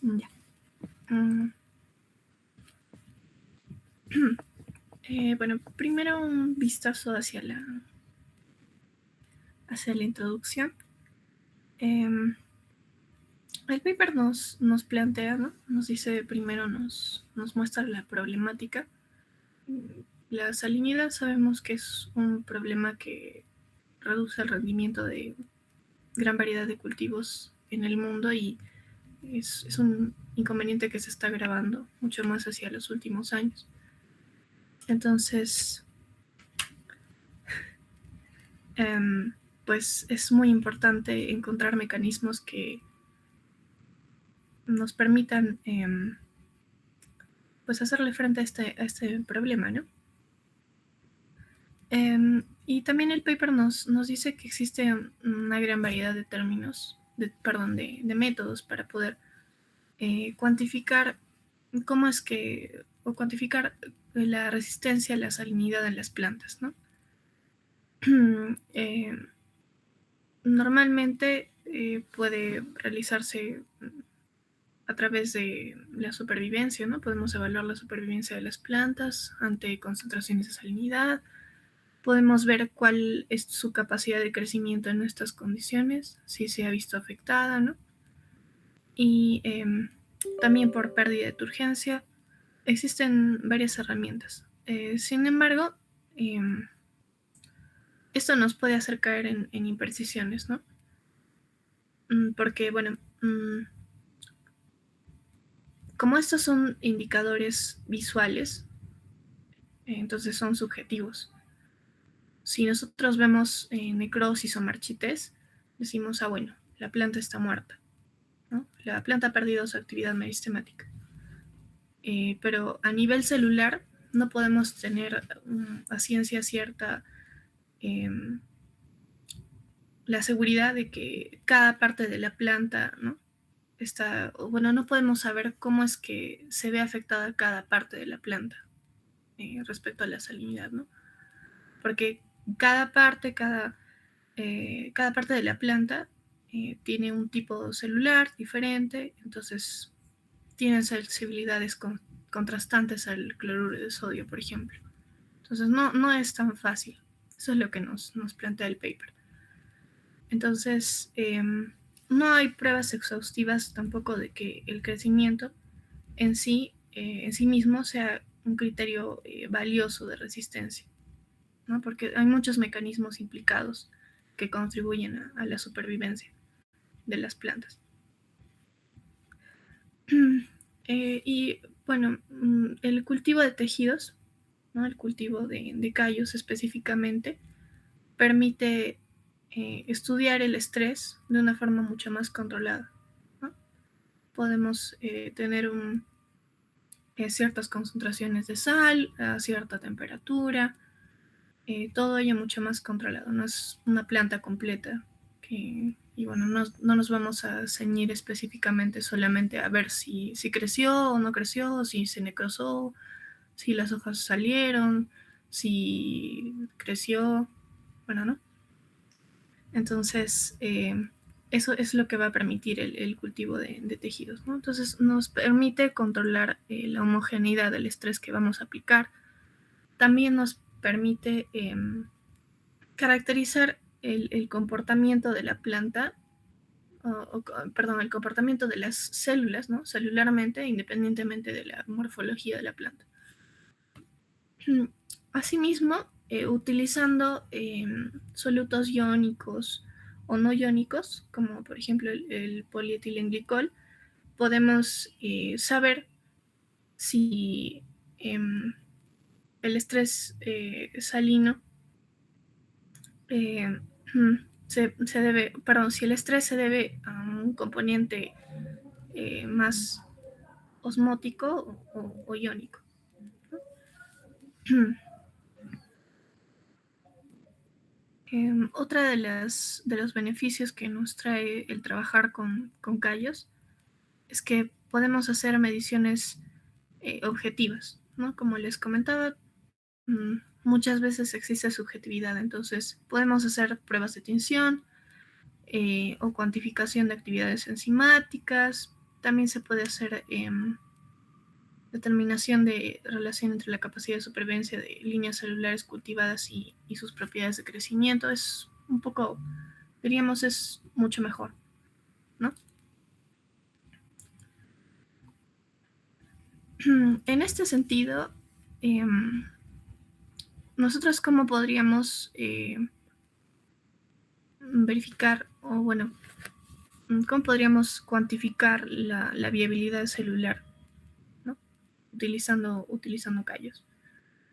Ya. Mm, bueno, primero un vistazo hacia la introducción. El paper nos plantea, ¿no? Nos dice primero, nos muestra la problemática. La salinidad sabemos que es un problema que reduce el rendimiento de gran variedad de cultivos en el mundo y es un inconveniente que se está agravando mucho más hacia los últimos años. Entonces, pues es muy importante encontrar mecanismos que nos permitan pues hacerle frente a este problema, ¿no? Y también el paper nos dice que existe una gran variedad de términos, de métodos para poder cuantificar cómo es que, o cuantificar la resistencia a la salinidad en las plantas, ¿no? Normalmente puede realizarse a través de la supervivencia, ¿no? Podemos evaluar la supervivencia de las plantas ante concentraciones de salinidad. Podemos ver cuál es su capacidad de crecimiento en estas condiciones, si se ha visto afectada, ¿no? Y también por pérdida de turgencia. Existen varias herramientas. Sin embargo, esto nos puede hacer caer en imprecisiones, ¿no? Porque, bueno, como estos son indicadores visuales, entonces son subjetivos. Si nosotros vemos necrosis o marchitez, decimos, bueno, la planta está muerta, ¿no? La planta ha perdido su actividad meristemática. Pero a nivel celular no podemos tener a ciencia cierta la seguridad de que cada parte de la planta, ¿no? No podemos saber cómo es que se ve afectada cada parte de la planta respecto a la salinidad, ¿no? Porque cada parte de la planta tiene un tipo celular diferente, entonces tienen sensibilidades contrastantes al cloruro de sodio, por ejemplo. Entonces no es tan fácil. Eso es lo que nos plantea el paper. Entonces, no hay pruebas exhaustivas tampoco de que el crecimiento en sí mismo sea un criterio valioso de resistencia, ¿no? Porque hay muchos mecanismos implicados que contribuyen a la supervivencia de las plantas. Y bueno, el cultivo de tejidos, ¿no? El cultivo de callos específicamente, permite estudiar el estrés de una forma mucho más controlada, ¿no? Podemos tener ciertas concentraciones de sal a cierta temperatura, todo ello mucho más controlado. No es una planta completa y bueno, no nos vamos a ceñir específicamente solamente a ver si creció o no creció, si se necrosó, si las hojas salieron, si creció, bueno, ¿no? Entonces, eso es lo que va a permitir el cultivo de tejidos, ¿no? Entonces, nos permite controlar la homogeneidad del estrés que vamos a aplicar. También nos permite caracterizar el comportamiento de la planta, el comportamiento de las células, ¿no? Celularmente, independientemente de la morfología de la planta. Asimismo, utilizando solutos iónicos o no iónicos, como por ejemplo el polietilenglicol, podemos saber si el estrés salino si el estrés se debe a un componente más osmótico o iónico. Otra de los beneficios que nos trae el trabajar con callos es que podemos hacer mediciones objetivas, ¿no? Como les comentaba, muchas veces existe subjetividad, entonces podemos hacer pruebas de tinción o cuantificación de actividades enzimáticas, también se puede hacer determinación de relación entre la capacidad de supervivencia de líneas celulares cultivadas y sus propiedades de crecimiento. Es un poco, diríamos, es mucho mejor, ¿no? En este sentido, eh, nosotros cómo podríamos verificar, o bueno, cómo podríamos cuantificar la viabilidad celular, ¿no? Utilizando callos.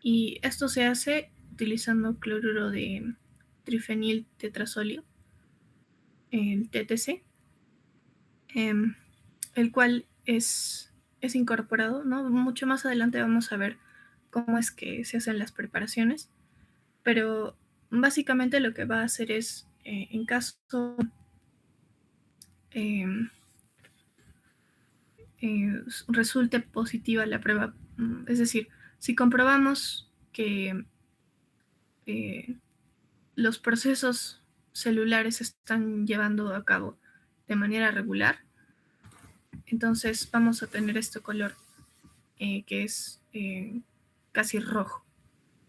Y esto se hace utilizando cloruro de trifenil tetrazolio, el TTC, em, el cual es incorporado, ¿no? Mucho más adelante vamos a ver cómo es que se hacen las preparaciones, pero básicamente lo que va a hacer es, en caso eh, resulte positiva la prueba, es decir, si comprobamos que eh, los procesos celulares se están llevando a cabo de manera regular, entonces vamos a tener este color que es casi rojo,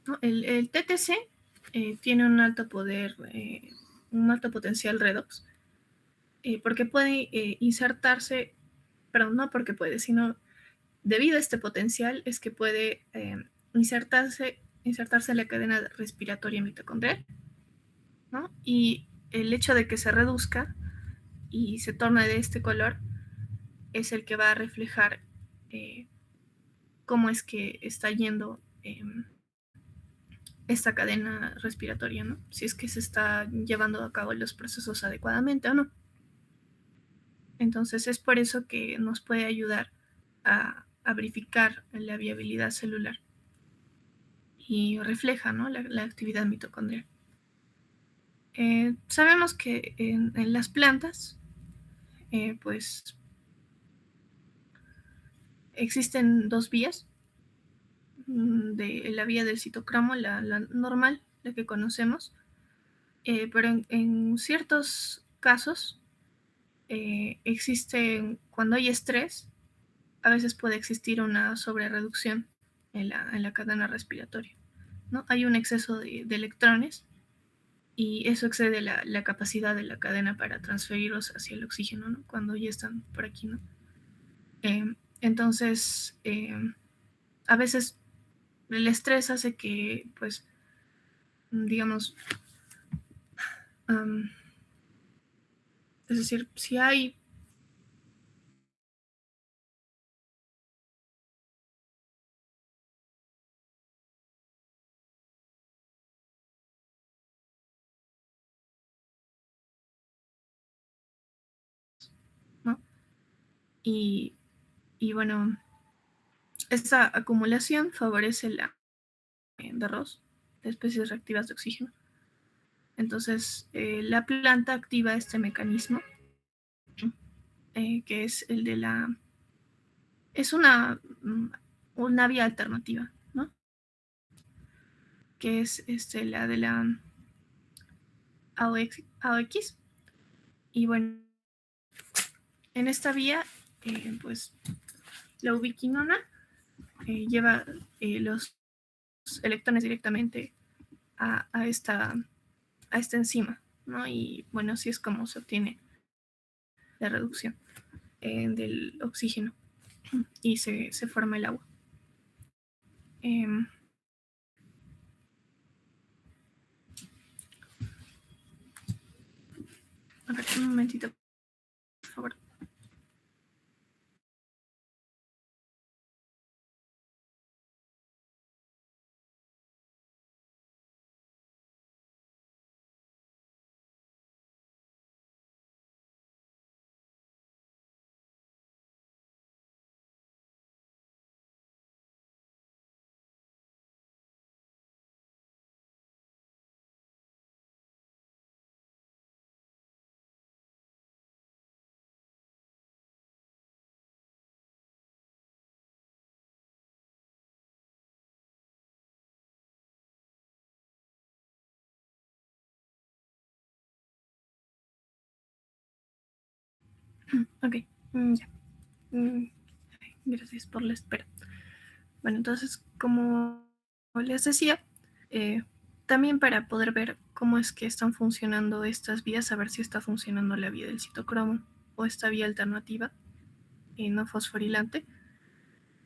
¿no? El TTC tiene un alto poder, un alto potencial redox, porque puede insertarse, pero no porque puede, sino debido a este potencial es que puede insertarse en la cadena respiratoria mitocondrial, ¿no? Y el hecho de que se reduzca y se torne de este color es el que va a reflejar eh, cómo es que está yendo esta cadena respiratoria, ¿no? Si es que se está llevando a cabo los procesos adecuadamente o no. Entonces es por eso que nos puede ayudar a verificar la viabilidad celular y refleja, ¿no? la actividad mitocondrial. Sabemos que en las plantas, pues existen dos vías de la vía del citocromo, la normal, la que conocemos, pero en ciertos casos existe, cuando hay estrés, a veces puede existir una sobrereducción en la cadena respiratoria, ¿no? Hay un exceso de electrones y eso excede la capacidad de la cadena para transferirlos hacia el oxígeno, ¿no? Cuando ya están por aquí, ¿no? Entonces, a veces el estrés hace que, pues, digamos, um, es decir, si hay, ¿no? Y, y bueno, esta acumulación favorece la de arroz, de especies reactivas de oxígeno. Entonces, la planta activa este mecanismo, que es el de la... Es una vía alternativa, ¿no? Que es la de la AOX. Y bueno, en esta vía, pues la ubiquinona lleva los electrones directamente a esta enzima, ¿no? Y bueno, así es como se obtiene la reducción del oxígeno y se forma el agua. Eh, a ver, un momentito, por favor. Ok, ya. Mm, Gracias por la espera. Bueno, entonces, como les decía, eh, también para poder ver cómo es que están funcionando estas vías, a ver si está funcionando la vía del citocromo o esta vía alternativa no fosforilante,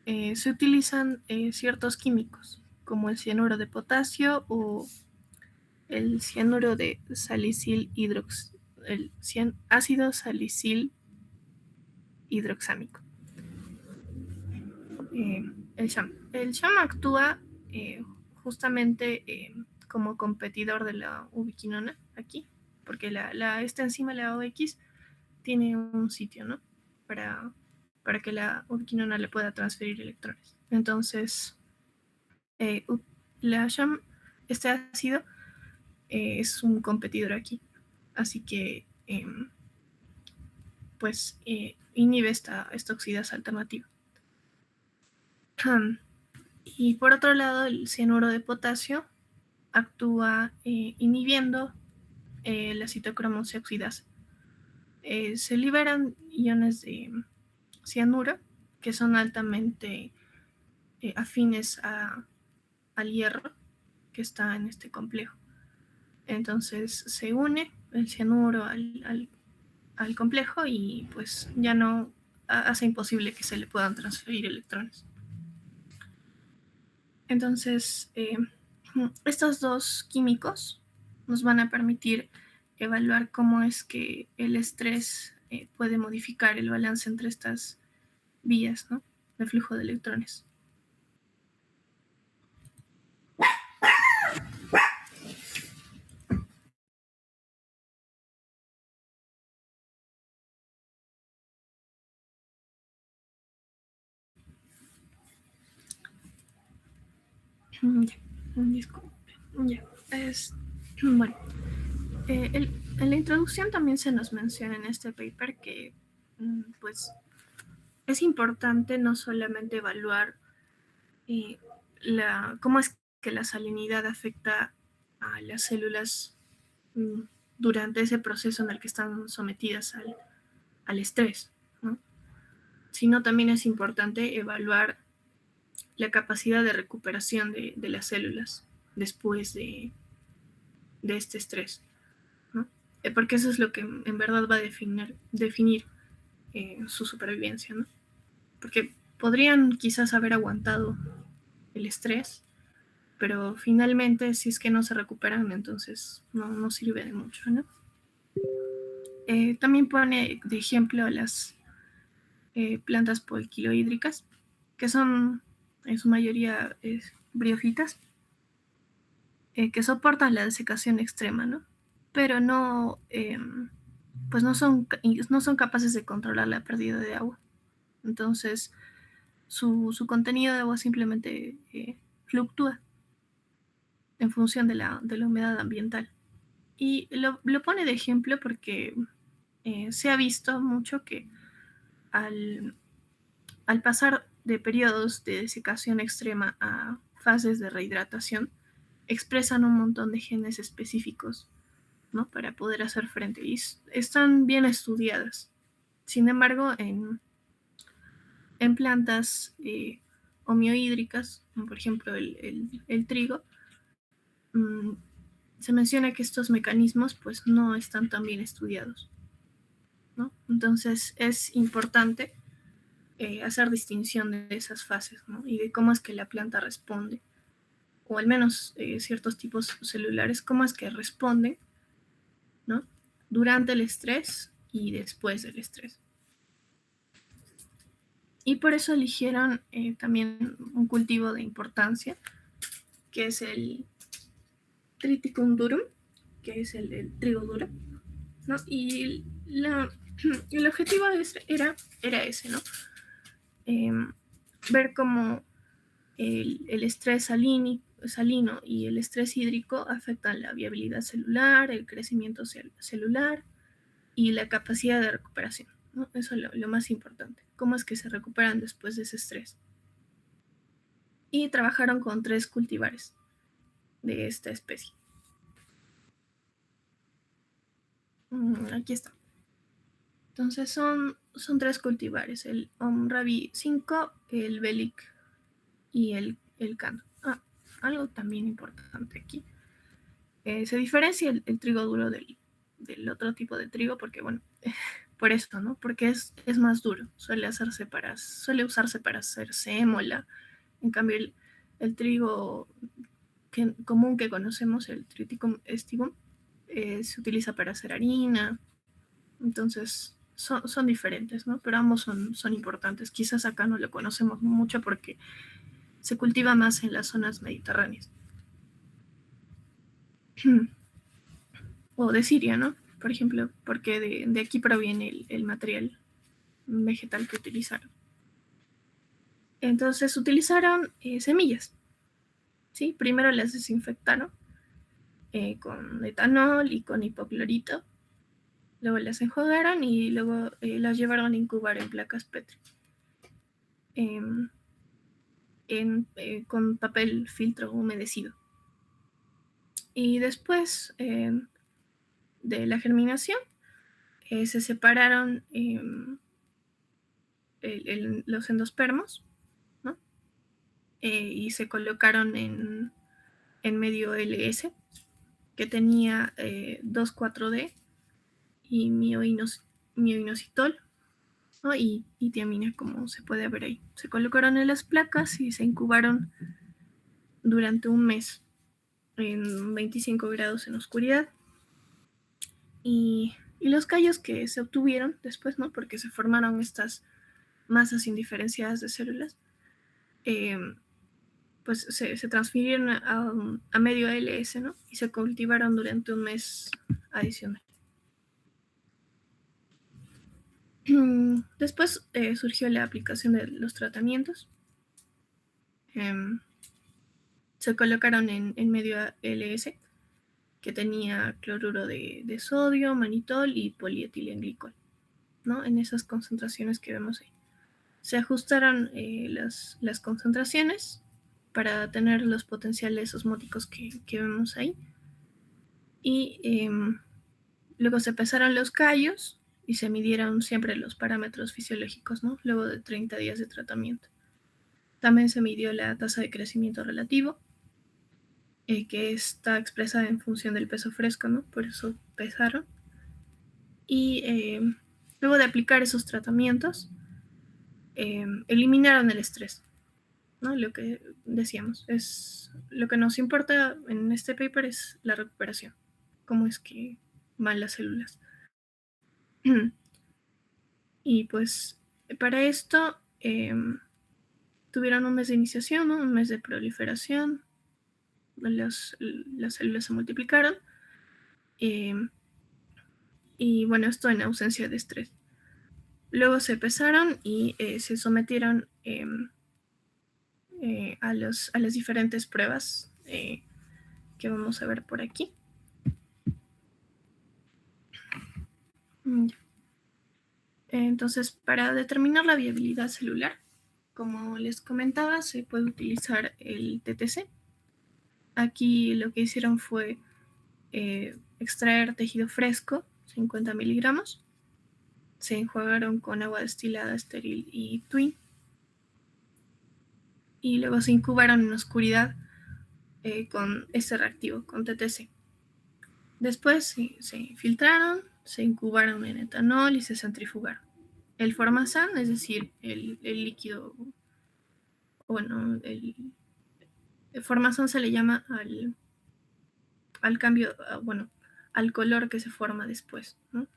se utilizan ciertos químicos, como el cianuro de potasio o el cianuro de salicil ácido salicil hidroxámico. El SHAM. El SHAM actúa justamente como competidor de la ubiquinona aquí, porque esta enzima, la OX, tiene un sitio, ¿no? Para, para que la ubiquinona le pueda transferir electrones. Entonces, eh, la SHAM, este ácido, es un competidor aquí. Así que, pues, inhibe esta oxidasa alternativa. Y por otro lado, el cianuro de potasio actúa inhibiendo la citocromosis oxidasa. Se liberan iones de cianuro que son altamente afines al hierro que está en este complejo. Entonces se une el cianuro al complejo y pues ya no hace imposible que se le puedan transferir electrones. Entonces, estos dos químicos nos van a permitir evaluar cómo es que el estrés puede modificar el balance entre estas vías, ¿no? De flujo de electrones. Ya, disculpe. Ya, bueno. En la introducción también se nos menciona en este paper que pues es importante no solamente evaluar eh, cómo es que la salinidad afecta a las células mm, durante ese proceso en el que están sometidas al estrés, ¿no? Sino también es importante evaluar la capacidad de recuperación de las células después de este estrés, ¿no? Porque eso es lo que en verdad va a definir su supervivencia, ¿no? Porque podrían quizás haber aguantado el estrés, pero finalmente si es que no se recuperan, entonces no sirve de mucho, ¿no? También pone de ejemplo las plantas poiquilohídricas, que son en su mayoría briófitas, que soportan la desecación extrema, ¿no? Pero pues no son capaces de controlar la pérdida de agua. Entonces, su contenido de agua simplemente fluctúa en función de la humedad ambiental. Y lo pone de ejemplo porque se ha visto mucho que al, al pasar de periodos de desecación extrema a fases de rehidratación, expresan un montón de genes específicos, ¿no? Para poder hacer frente y están bien estudiadas. Sin embargo, en plantas homohídricas, por ejemplo el trigo, mmm, se menciona que estos mecanismos pues no están tan bien estudiados, ¿no? Entonces es importante hacer distinción de esas fases, ¿no? Y de cómo es que la planta responde, o al menos ciertos tipos celulares, cómo es que responden, ¿no? Durante el estrés y después del estrés. Y por eso eligieron también un cultivo de importancia, que es el Triticum durum, que es el trigo duro, ¿no? Y el objetivo era ese, ¿no? Eh, Ver cómo el estrés salino y el estrés hídrico afectan la viabilidad celular, el crecimiento celular y la capacidad de recuperación, ¿no? Eso es lo más importante. Cómo es que se recuperan después de ese estrés. Y trabajaron con 3 cultivares de esta especie. Aquí está. Entonces son son tres cultivares, el Rabi 5, el Belic y el Kando. Algo también importante aquí. Se diferencia el trigo duro del otro tipo de trigo porque, bueno, por eso, ¿no? Porque es más duro, suele usarse para hacer sémola. En cambio, el trigo común que conocemos, el Triticum estivum, se utiliza para hacer harina. Entonces, son diferentes, ¿no? Pero ambos son importantes. Quizás acá no lo conocemos mucho porque se cultiva más en las zonas mediterráneas. O de Siria, ¿no? Por ejemplo, porque de aquí proviene el material vegetal que utilizaron. Entonces utilizaron semillas, ¿sí? Primero las desinfectaron con etanol y con hipoclorito. Luego las enjuagaron y luego las llevaron a incubar en placas Petri. Con papel filtro humedecido. Y después de la germinación, se separaron los endospermos, ¿no? Y se colocaron en medio LS, que tenía 2,4-D y mioinositol, ¿no? y tiamina, como se puede ver ahí. Se colocaron en las placas y se incubaron durante un mes en 25 grados en oscuridad. Y los callos que se obtuvieron después, ¿no? Porque se formaron estas masas indiferenciadas de células, pues se transfirieron a medio ALS, ¿no? Y se cultivaron durante un mes adicional. Después surgió la aplicación de los tratamientos. Se colocaron en medio ALS, que tenía cloruro de sodio, manitol y polietilenglicol, ¿no? En esas concentraciones que vemos ahí. Se ajustaron las concentraciones para tener los potenciales osmóticos que vemos ahí. Y luego se pesaron los callos y se midieron siempre los parámetros fisiológicos, ¿no? Luego de 30 días de tratamiento. También se midió la tasa de crecimiento relativo, que está expresada en función del peso fresco, ¿no? Por eso pesaron. Y luego de aplicar esos tratamientos, eliminaron el estrés, ¿no? Lo que decíamos, es lo que nos importa en este paper es la recuperación, cómo es que van las células. Y pues para esto tuvieron un mes de iniciación, ¿no? Un mes de proliferación, las células se multiplicaron, y bueno, esto en ausencia de estrés. Luego se pesaron y se sometieron a las diferentes pruebas que vamos a ver por aquí. Entonces, para determinar la viabilidad celular, como les comentaba, se puede utilizar el TTC. Aquí lo que hicieron fue extraer tejido fresco, 50 miligramos. Se enjuagaron con agua destilada estéril y Twin. Y luego se incubaron en oscuridad con este reactivo, con TTC. Después se filtraron, se incubaron en etanol y se centrifugaron. El formazán, es decir, el líquido, bueno, el formazón se le llama al cambio, bueno, al color que se forma después, ¿no?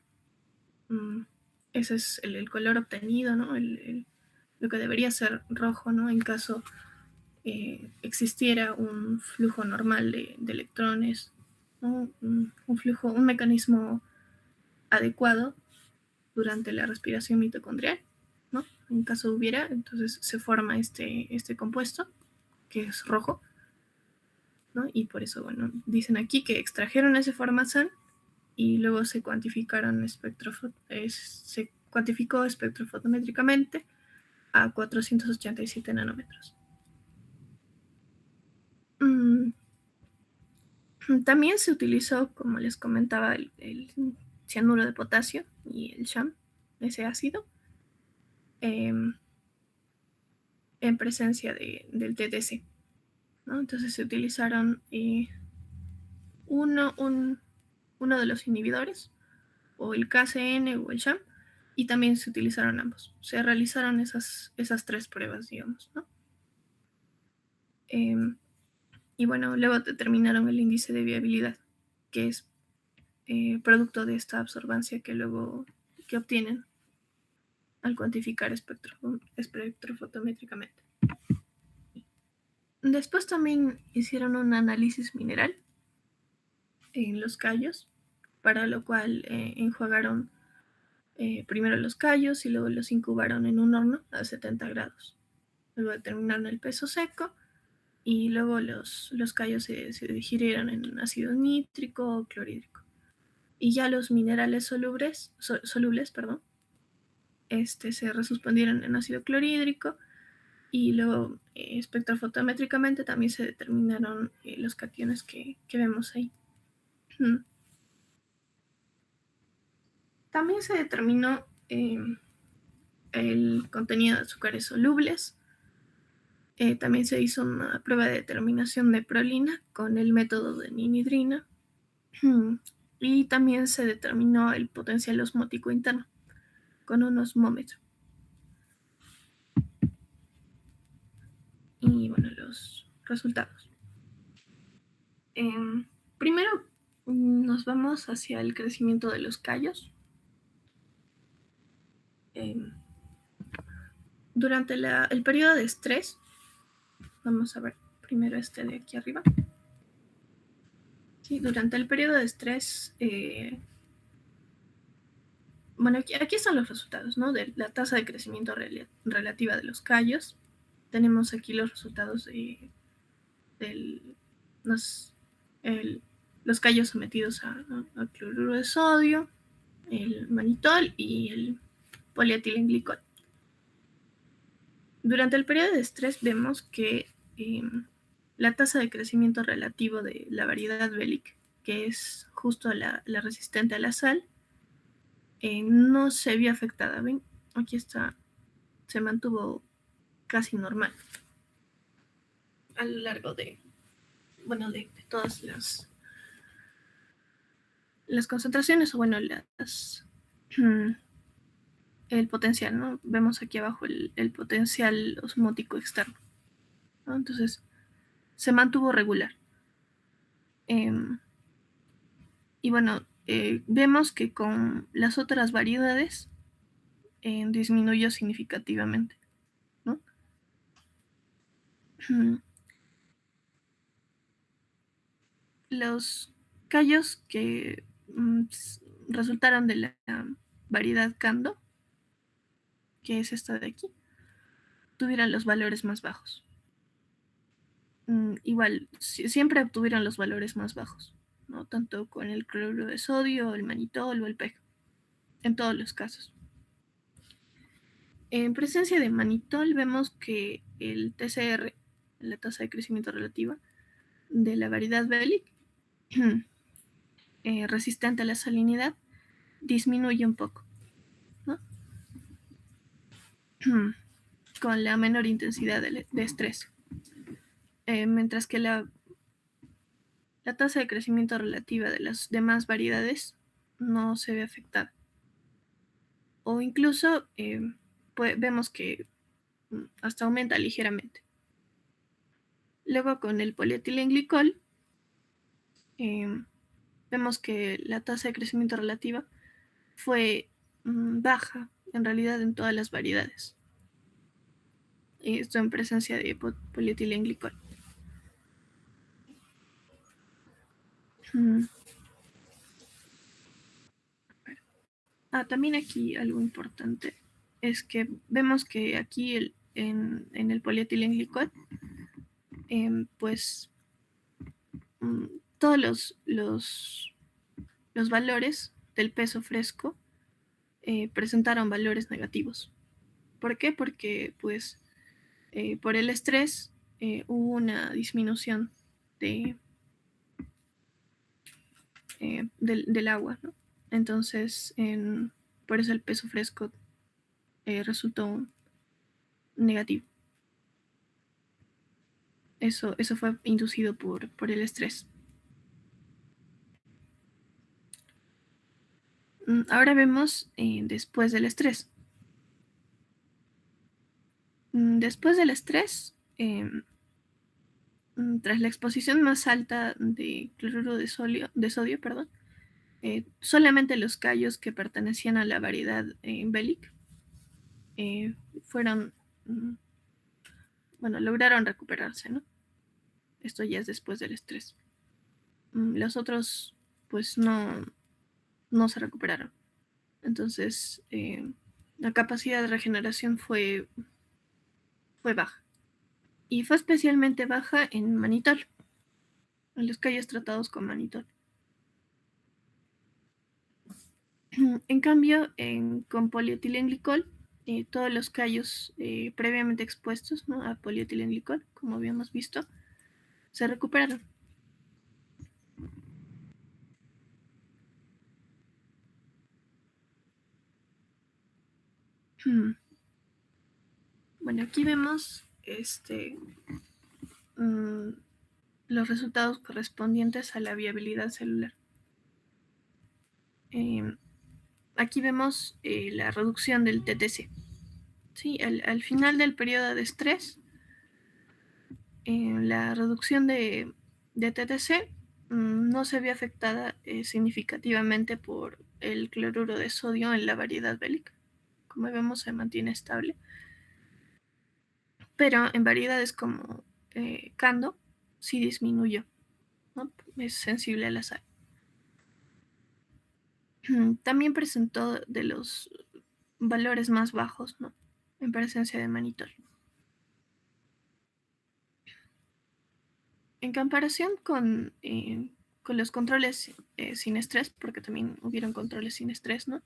Ese es el color obtenido, ¿no? Lo que debería ser rojo, ¿no? En caso existiera un flujo normal de electrones, ¿no? Un mecanismo adecuado durante la respiración mitocondrial, ¿no? En caso hubiera, entonces se forma este compuesto que es rojo, ¿no? Y por eso, bueno, dicen aquí que extrajeron ese formazán y luego se cuantificaron se cuantificó espectrofotométricamente a 487 nanómetros. También se utilizó, como les comentaba, el cianuro de potasio y el SHAM, ese ácido, em, en presencia del TTC, ¿no? Entonces se utilizaron uno, uno de los inhibidores, o el KCN o el SHAM, y también se utilizaron ambos. Se realizaron esas tres pruebas, digamos, ¿no? Y bueno, luego determinaron el índice de viabilidad, que es producto de esta absorbancia que obtienen al cuantificar espectrofotométricamente. Después también hicieron un análisis mineral en los callos, para lo cual enjuagaron primero los callos y luego los incubaron en un horno a 70 grados. Luego determinaron el peso seco y luego los callos se digirieron en ácido nítrico o clorhídrico. Y ya los minerales solubles, se resuspendieron en ácido clorhídrico y luego espectrofotométricamente también se determinaron los cationes que vemos ahí. También se determinó el contenido de azúcares solubles. También se hizo una prueba de determinación de prolina con el método de ninhidrina. Y también se determinó el potencial osmótico interno con un osmómetro. Y bueno, los resultados. Primero nos vamos hacia el crecimiento de los callos. Durante el periodo de estrés, vamos a ver primero este de aquí arriba. Sí, durante el periodo de estrés, bueno, aquí están los resultados, ¿no? De la tasa de crecimiento relativa de los callos. Tenemos aquí los resultados de los callos sometidos a cloruro de sodio, el manitol y el polietilenglicol. Durante el periodo de estrés vemos que la tasa de crecimiento relativo de la variedad Bellic, que es justo la resistente a la sal, no se vio afectada. ¿Ven? Aquí está, se mantuvo casi normal a lo largo de todas las concentraciones, o bueno, el potencial, ¿no? Vemos aquí abajo el potencial osmótico externo, ¿no? Entonces, se mantuvo regular. Y bueno, vemos que con las otras variedades disminuyó significativamente, ¿no? Los callos que resultaron de la variedad Cando, que es esta de aquí, tuvieron los valores más bajos. Igual, siempre obtuvieron los valores más bajos, ¿no? Tanto con el cloruro de sodio, el manitol o el PEG, en todos los casos. En presencia de manitol vemos que el TCR, la tasa de crecimiento relativa de la variedad Bellic, resistente a la salinidad, disminuye un poco, ¿no? Con la menor intensidad de estrés. Mientras que la tasa de crecimiento relativa de las demás variedades no se ve afectada. O incluso vemos que hasta aumenta ligeramente. Luego con el polietilenglicol vemos que la tasa de crecimiento relativa fue baja en realidad en todas las variedades. Esto en presencia de polietilenglicol. También aquí algo importante es que vemos que aquí en el polietilenglicol, pues todos los valores del peso fresco presentaron valores negativos. ¿Por qué? Porque pues por el estrés hubo una disminución del agua, ¿no? Entonces, por eso el peso fresco resultó negativo. Eso fue inducido por el estrés. Ahora vemos después del estrés. Después del estrés, tras la exposición más alta de cloruro de sodio, perdón, solamente los callos que pertenecían a la variedad Bellic fueron, bueno, lograron recuperarse, ¿no? Esto ya es después del estrés. Los otros, pues no se recuperaron. Entonces, la capacidad de regeneración fue baja. Y fue especialmente baja en manitol, en los callos tratados con manitol. En cambio, con polietilenglicol, todos los callos previamente expuestos, ¿no?, a polietilenglicol, como habíamos visto, se recuperaron. Bueno, aquí vemos los resultados correspondientes a la viabilidad celular. Aquí vemos la reducción del TTC. ¿Sí? Al final del periodo de estrés, la reducción de TTC no se ve afectada significativamente por el cloruro de sodio en la variedad bélica. Como vemos, se mantiene estable. Pero en variedades como Cando sí disminuyó, ¿no? Es sensible a la sal. También presentó de los valores más bajos, ¿no?, en presencia de manitol. En comparación con los controles sin estrés, porque también hubieron controles sin estrés, ¿no?,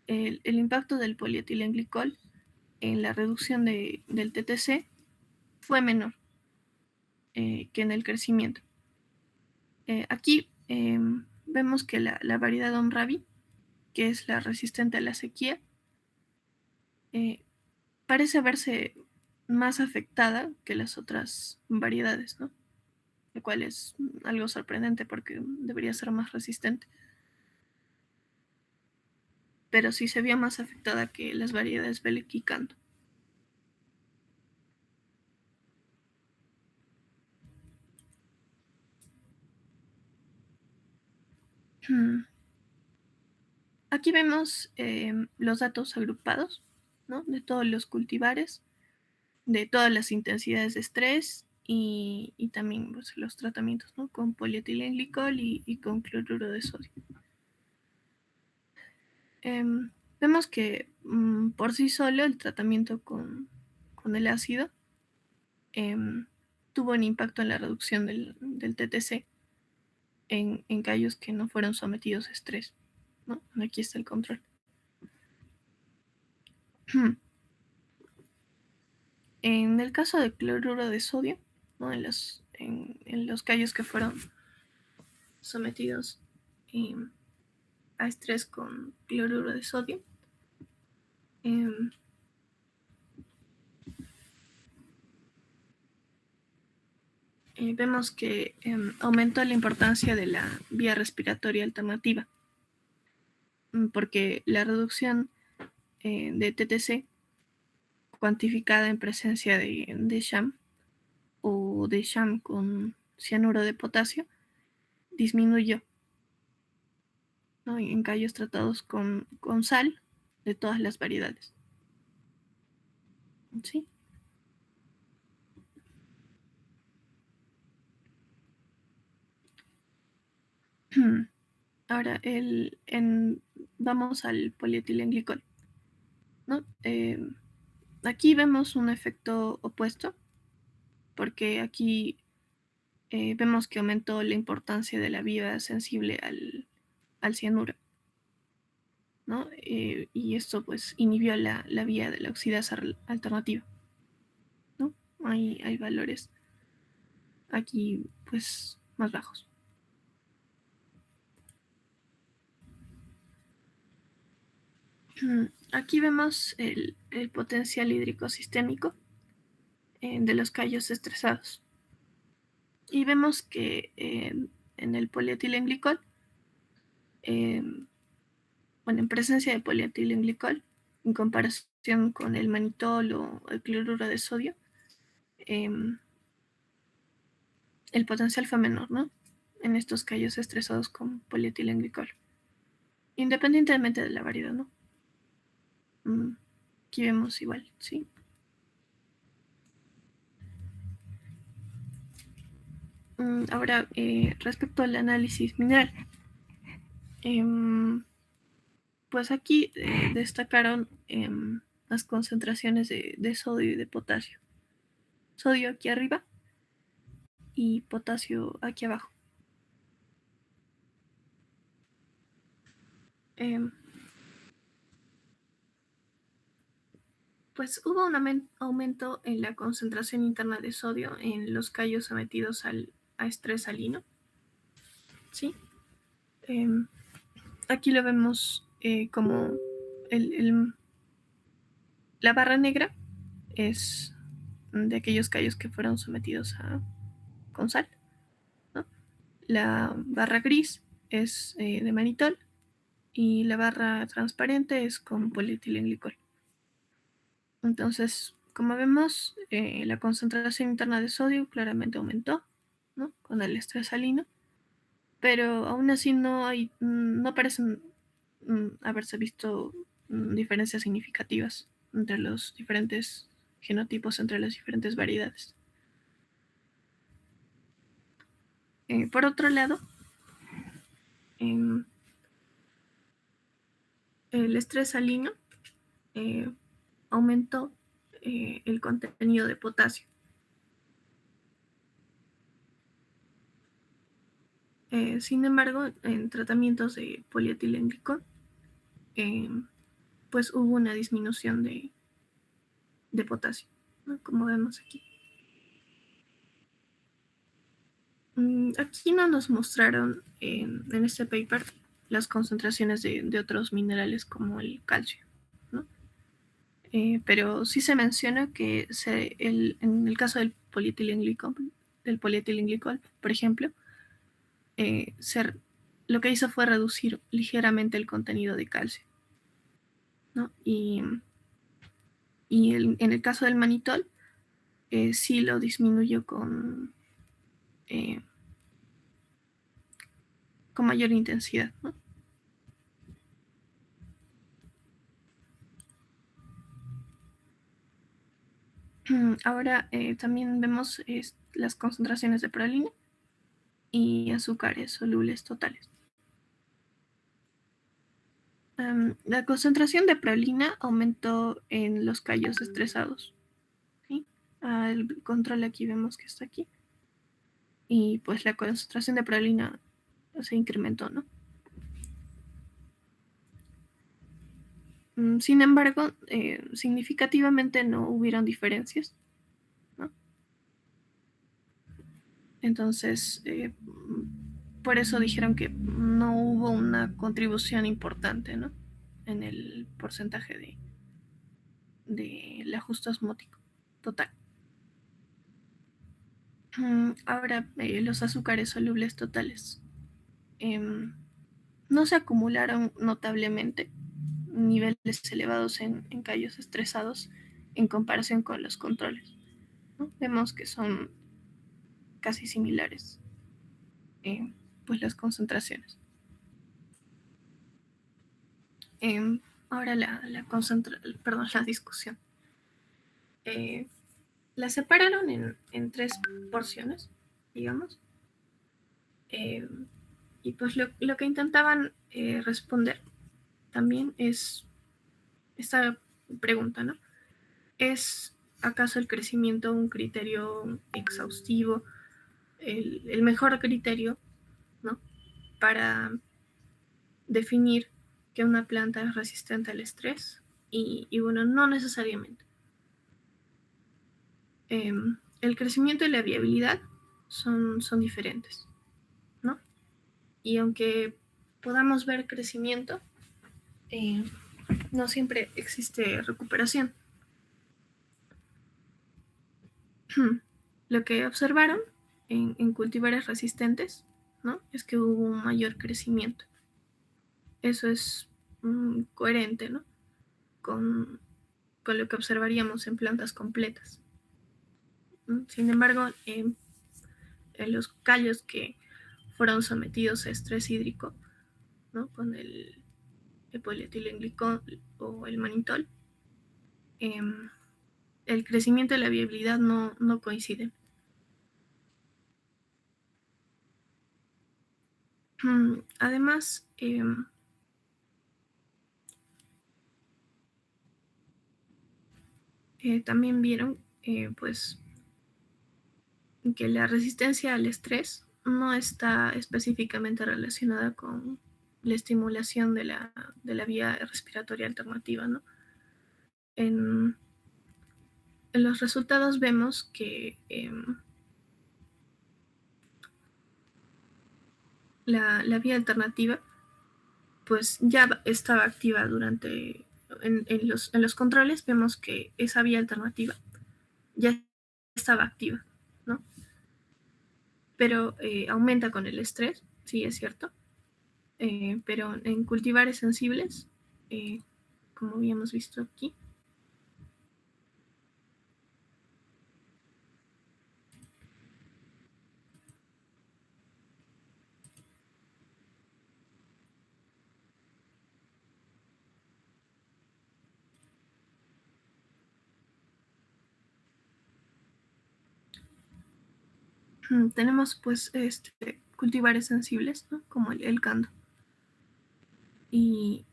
el impacto del polietilenglicol en la reducción del TTC fue menor que en el crecimiento. Aquí vemos que la variedad Omravi, que es la resistente a la sequía, parece verse más afectada que las otras variedades, ¿no?, lo cual es algo sorprendente porque debería ser más resistente. Pero sí se vio más afectada que las variedades Bellic y Cando. Aquí vemos los datos agrupados, ¿no?, de todos los cultivares, de todas las intensidades de estrés y también, pues, los tratamientos, ¿no?, con polietilenglicol y con cloruro de sodio. Vemos que por sí solo el tratamiento con el ácido tuvo un impacto en la reducción del TTC en callos que no fueron sometidos a estrés, ¿no? Aquí está el control. En el caso de cloruro de sodio, ¿no?, en los callos que fueron sometidos a estrés con cloruro de sodio, vemos que aumentó la importancia de la vía respiratoria alternativa, porque la reducción de TTC cuantificada en presencia de SHAM o de SHAM con cianuro de potasio disminuyó, ¿no?, en callos tratados con sal de todas las variedades. ¿Sí? Ahora, vamos al polietilenglicol, ¿no? Aquí vemos un efecto opuesto, porque aquí vemos que aumentó la importancia de la vía sensible al cianuro, ¿no? Y esto, pues, inhibió la vía de la oxidasa alternativa, ¿no? Hay valores aquí, pues, más bajos. Aquí vemos el potencial hídrico sistémico de los callos estresados. Y vemos que en el polietilenglicol, eh, bueno, en presencia de polietilenglicol, en comparación con el manitol o el cloruro de sodio, eh, el potencial fue menor, ¿no? En estos callos estresados con polietilenglicol, independientemente de la variedad, ¿no? Aquí vemos igual, ¿sí? Ahora, respecto al análisis mineral, pues aquí destacaron las concentraciones de sodio y de potasio. Sodio aquí arriba y potasio aquí abajo. Pues hubo un aumento en la concentración interna de sodio en los callos sometidos a estrés salino. ¿Sí? Aquí lo vemos como la barra negra es de aquellos callos que fueron sometidos con sal, ¿no? La barra gris es de manitol y la barra transparente es con polietilenglicol. Entonces, como vemos, la concentración interna de sodio claramente aumentó, ¿no? Con el estrés salino, pero aún así no parecen haberse visto diferencias significativas entre los diferentes genotipos, entre las diferentes variedades. Por otro lado, el estrés salino aumentó el contenido de potasio. Sin embargo, en tratamientos de polietilenglicol, pues hubo una disminución de potasio, ¿no? Como vemos aquí. Aquí no nos mostraron en este paper las concentraciones de otros minerales como el calcio, ¿no? Pero sí se menciona que en el caso del polietilenglicol, por ejemplo, eh, se, lo que hizo fue reducir ligeramente el contenido de calcio, ¿no? En el caso del manitol, sí lo disminuyó eh, con mayor intensidad, ¿no? Ahora también vemos las concentraciones de prolina y azúcares solubles totales. La concentración de prolina aumentó en los callos estresados. ¿Sí? El control aquí vemos que está aquí. Y pues la concentración de prolina se incrementó, ¿no? Sin embargo, significativamente no hubieron diferencias, ¿no? Entonces, por eso dijeron que no hubo una contribución importante, ¿no? En el porcentaje del ajuste osmótico total. Ahora, los azúcares solubles totales no se acumularon notablemente niveles elevados en callos estresados en comparación con los controles, ¿no? Vemos que son casi similares pues las concentraciones. Eh, Ahora la discusión. Eh, la separaron en tres porciones, digamos. Eh, y pues lo que intentaban responder también es esta pregunta, ¿no? ¿Es acaso el crecimiento un criterio exhaustivo, el mejor criterio, ¿no? Para definir que una planta es resistente al estrés? Y bueno, no necesariamente. El crecimiento y la viabilidad son diferentes, ¿no? Y aunque podamos ver crecimiento, eh, no siempre existe recuperación. Lo que observaron en cultivares resistentes, ¿no? Es que hubo un mayor crecimiento. Eso es coherente, ¿no? con, con lo que observaríamos en plantas completas. Sin embargo, en los callos que fueron sometidos a estrés hídrico, ¿no? Con el polietilenglicol o el manitol, el crecimiento y la viabilidad no coinciden. Además, también vieron pues que la resistencia al estrés no está específicamente relacionada con la estimulación de la vía respiratoria alternativa, ¿no? En, en los resultados vemos que la vía alternativa pues ya estaba activa en los controles, vemos que esa vía alternativa ya estaba activa, ¿no? Pero aumenta con el estrés, sí es cierto, pero en cultivares sensibles, eh, como habíamos visto aquí, tenemos pues cultivares sensibles, ¿no? Como el cando. Y,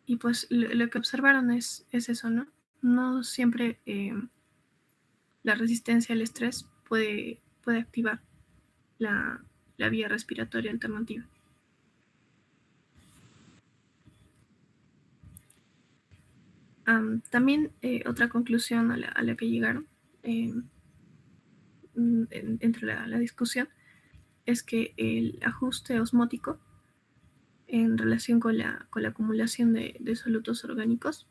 y pues lo que observaron es eso, ¿no? No siempre la resistencia al estrés puede activar la, la vía respiratoria alternativa. También otra conclusión a la que llegaron entre la discusión es que el ajuste osmótico en relación con la acumulación de solutos orgánicos,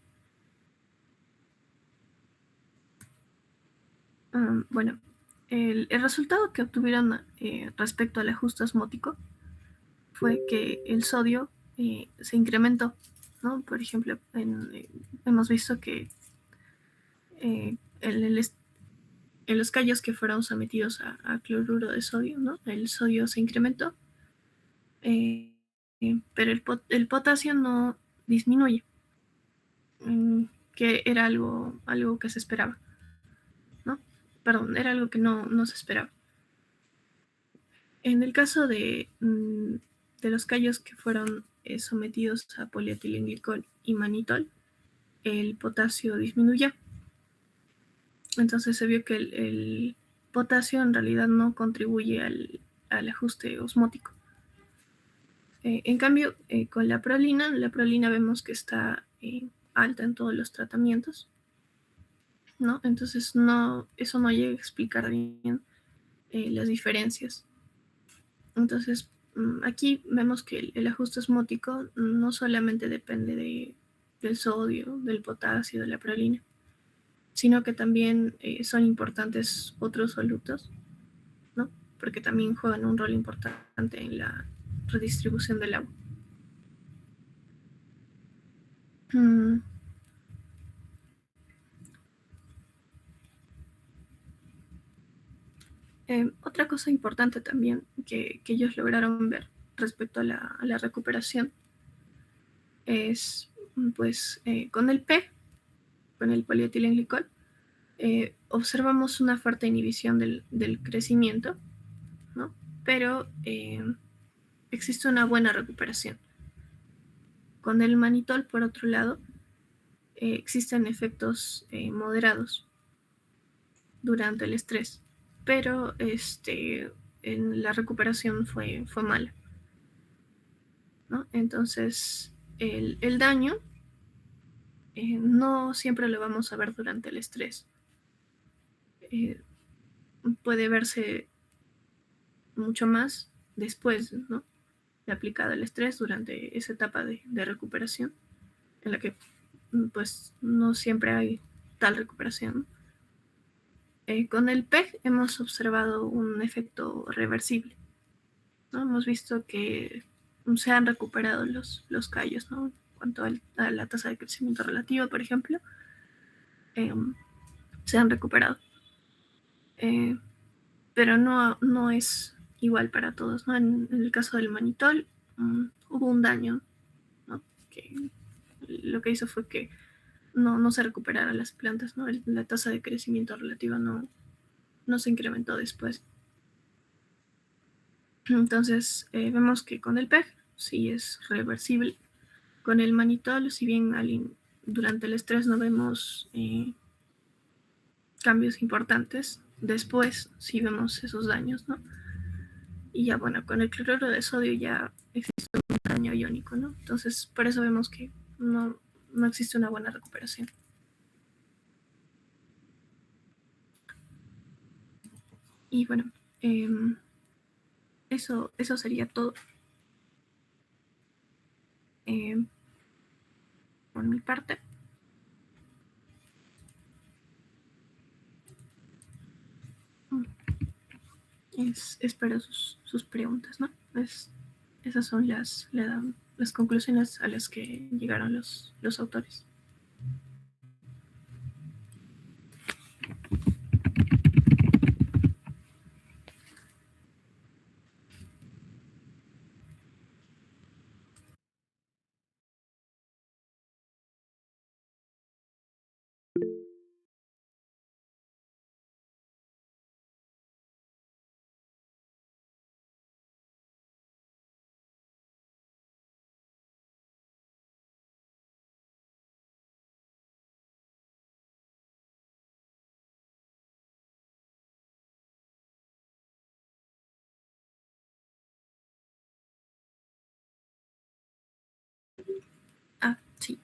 bueno, el resultado que obtuvieron respecto al ajuste osmótico fue que el sodio se incrementó, ¿no? Por ejemplo, hemos visto que en los callos que fueron sometidos a cloruro de sodio, ¿no? El sodio se incrementó, eh, pero el potasio no disminuye, que era algo que se esperaba, ¿no? Perdón, era algo que no se esperaba. En el caso de los callos que fueron sometidos a polietilenglicol y manitol, el potasio disminuyó. Entonces se vio que el potasio en realidad no contribuye al ajuste osmótico. En cambio, con la prolina vemos que está alta en todos los tratamientos, ¿no? Entonces eso no llega a explicar bien las diferencias. Entonces, aquí vemos que el ajuste osmótico no solamente depende del sodio, del potasio, de la prolina, sino que también son importantes otros solutos, ¿no? Porque también juegan un rol importante en la redistribución del agua. Mm, Otra cosa importante también que ellos lograron ver respecto a la recuperación es, pues, con el P, con el polietilenglicol, observamos una fuerte inhibición del crecimiento, ¿no? Pero existe una buena recuperación. Con el manitol, por otro lado, existen efectos moderados durante el estrés, pero en la recuperación fue mala, ¿no? Entonces, el daño no siempre lo vamos a ver durante el estrés. Eh, Puede verse mucho más después, ¿no? De aplicado el estrés durante esa etapa de recuperación, en la que pues no siempre hay tal recuperación. Con el PEG hemos observado un efecto reversible, ¿no? Hemos visto que se han recuperado los callos, ¿no? En cuanto a la tasa de crecimiento relativa, por ejemplo, eh, se han recuperado. Eh, pero no es igual para todos, ¿no? En el caso del manitol, hubo un daño, ¿no? Que lo que hizo fue que no se recuperaran las plantas, ¿no? La tasa de crecimiento relativa no se incrementó después. Entonces, vemos que con el PEG sí es reversible. Con el manitol, si bien durante el estrés no vemos cambios importantes, después sí vemos esos daños, ¿no? Y ya bueno, con el cloruro de sodio ya existe un daño iónico, ¿no? Entonces, por eso vemos que no existe una buena recuperación. Y bueno, eh, eso sería todo eh, por mi parte. Espero sus preguntas, ¿no? Esas son las conclusiones a las que llegaron los autores. Ah, sí.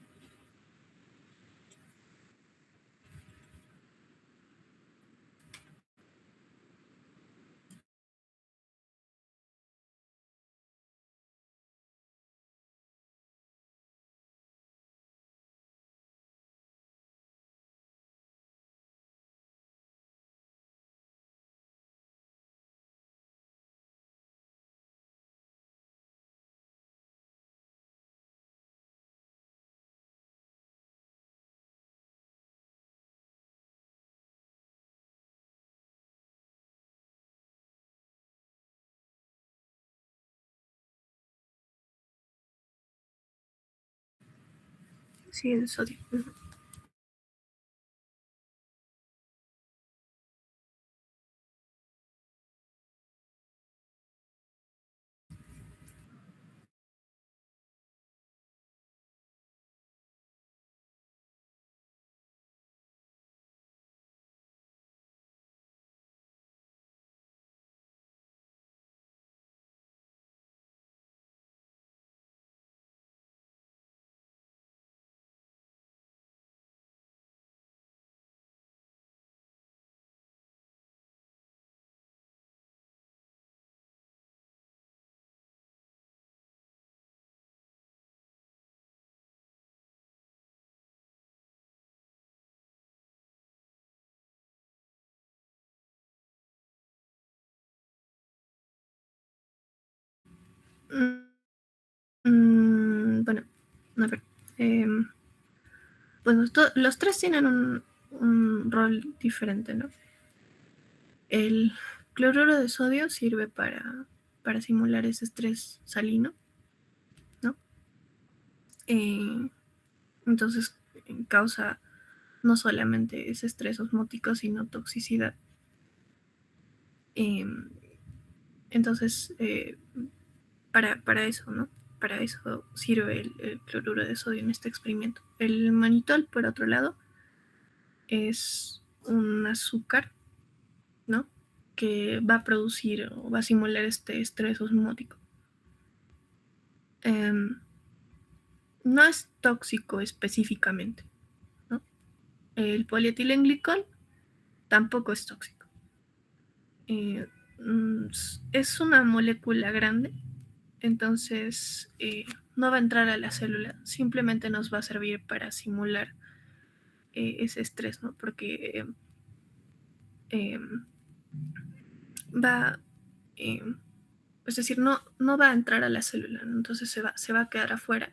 Sí, el sodio. Bueno, a ver. Pues los tres tienen un rol diferente, ¿no? El cloruro de sodio sirve para simular ese estrés salino, ¿no? Eh, entonces causa no solamente ese estrés osmótico, sino toxicidad. Eh, entonces, para eso, ¿no? Para eso sirve el cloruro de sodio en este experimento. El manitol, por otro lado, es un azúcar, ¿no? Que va a producir o va a simular este estrés osmótico. No es tóxico específicamente, ¿no? El polietilenglicol tampoco es tóxico. es una molécula grande, entonces no va a entrar a la célula, simplemente nos va a servir para simular ese estrés, ¿no? Porque eh, va, eh, es decir, no va a entrar a la célula, ¿no? Entonces se va a quedar afuera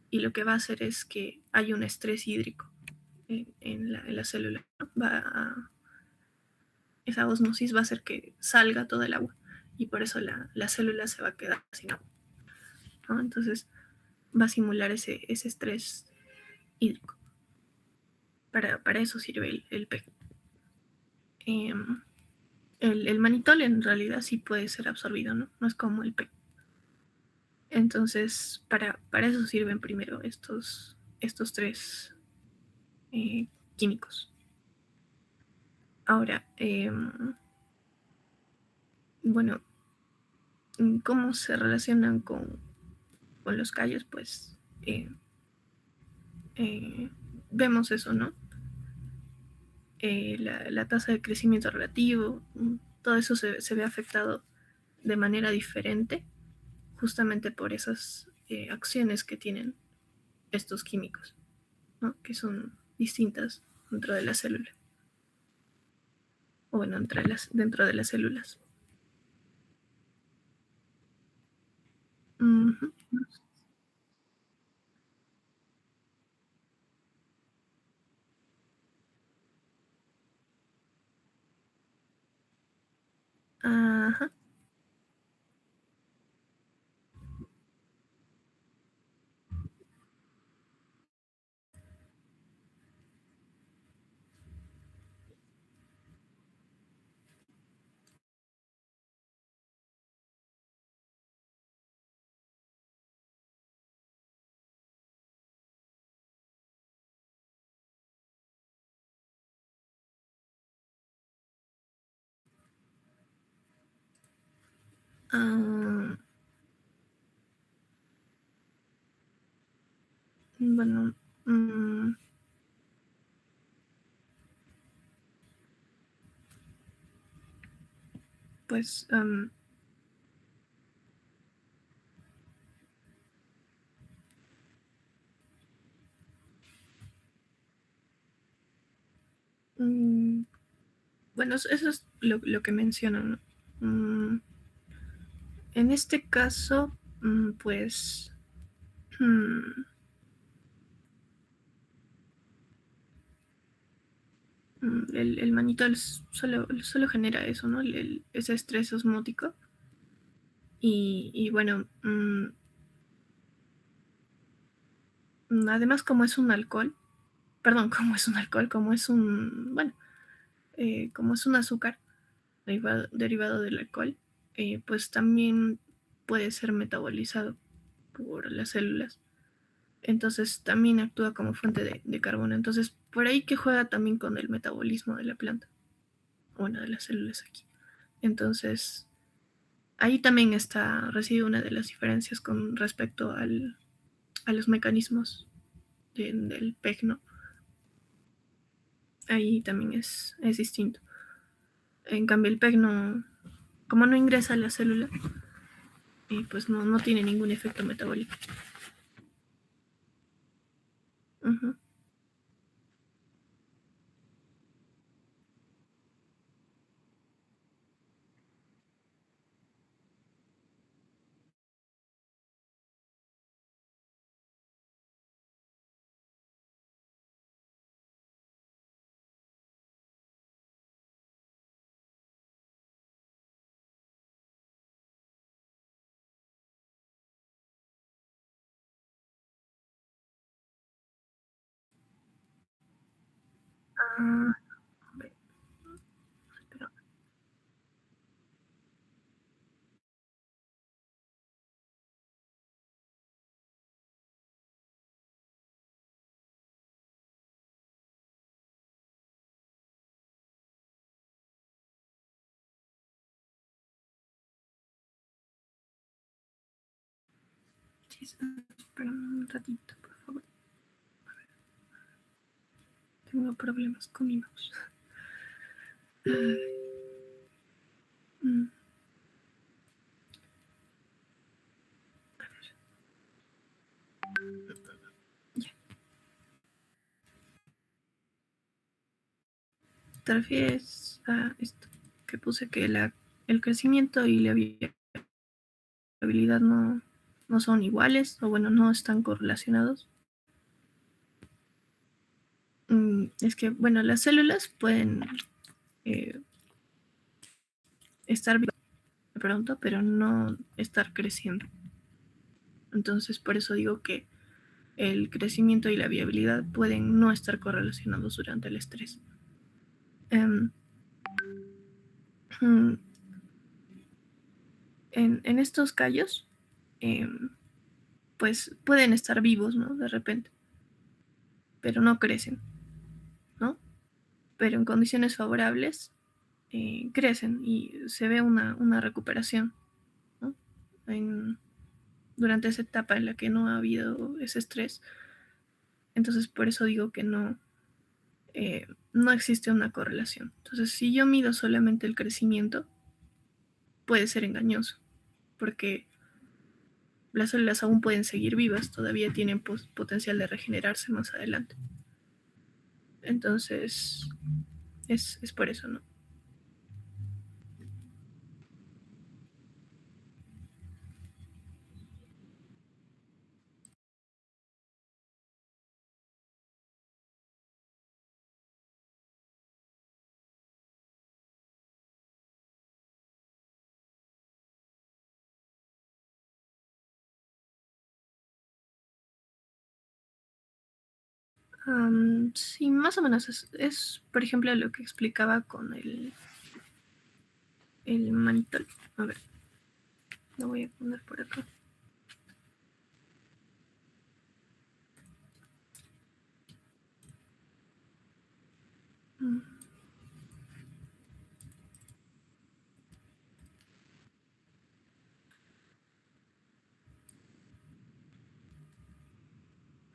y lo que va a hacer es que hay un estrés hídrico en la célula, ¿no? Esa osmosis va a hacer que salga todo el agua y por eso la célula se va a quedar sin agua, ¿no? Entonces va a simular ese estrés hídrico. Para eso sirve el PEG. Eh, el manitol en realidad sí puede ser absorbido, ¿no? No es como el PEG. Entonces, para eso sirven primero estos tres químicos. Ahora, bueno, ¿cómo se relacionan con los callos? Pues eh, vemos eso, ¿no? La tasa de crecimiento relativo, todo eso se ve afectado de manera diferente justamente por esas acciones que tienen estos químicos, ¿no? Que son distintas dentro de la célula, o bueno, dentro de las células. Uh -huh. Ajá. Ah, bueno, pues mm, bueno, eso es lo que mencionan, ¿no? En este caso, pues mm, el manitol solo genera eso, ¿no? Ese estrés osmótico. Y bueno, además como es un alcohol, perdón, como es un alcohol, como es un, bueno, como es un azúcar derivado del alcohol, pues también puede ser metabolizado por las células. Entonces también actúa como fuente de carbono. Entonces, por ahí que juega también con el metabolismo de la planta, bueno, de las células aquí. Entonces, ahí también reside una de las diferencias con respecto a los mecanismos del PEG, ¿no? Ahí también es distinto. En cambio, el PEG no, como no ingresa a la célula, pues no tiene ningún efecto metabólico. Uh -huh. Ah, pero, sí, espera un ratito, por favor. Tengo problemas con mi mouse. Mm. ¿Te refieres a esto que puse que el crecimiento y la viabilidad no son iguales o bueno, no están correlacionados? Es que, bueno, las células pueden eh, estar vivas de pronto, pero no estar creciendo. Entonces, por eso digo que el crecimiento y la viabilidad pueden no estar correlacionados durante el estrés. Um, en estos callos, pues pueden estar vivos, ¿no? De repente, pero no crecen, ¿no? Pero en condiciones favorables crecen y se ve una recuperación, ¿no? Durante esa etapa en la que no ha habido ese estrés. Entonces, por eso digo que no existe una correlación. Entonces, si yo mido solamente el crecimiento, puede ser engañoso, porque las células aún pueden seguir vivas, todavía tienen potencial de regenerarse más adelante. Entonces, es por eso, ¿no? Sí, más o menos es, por ejemplo, lo que explicaba con el manitol. A ver, lo voy a poner por acá.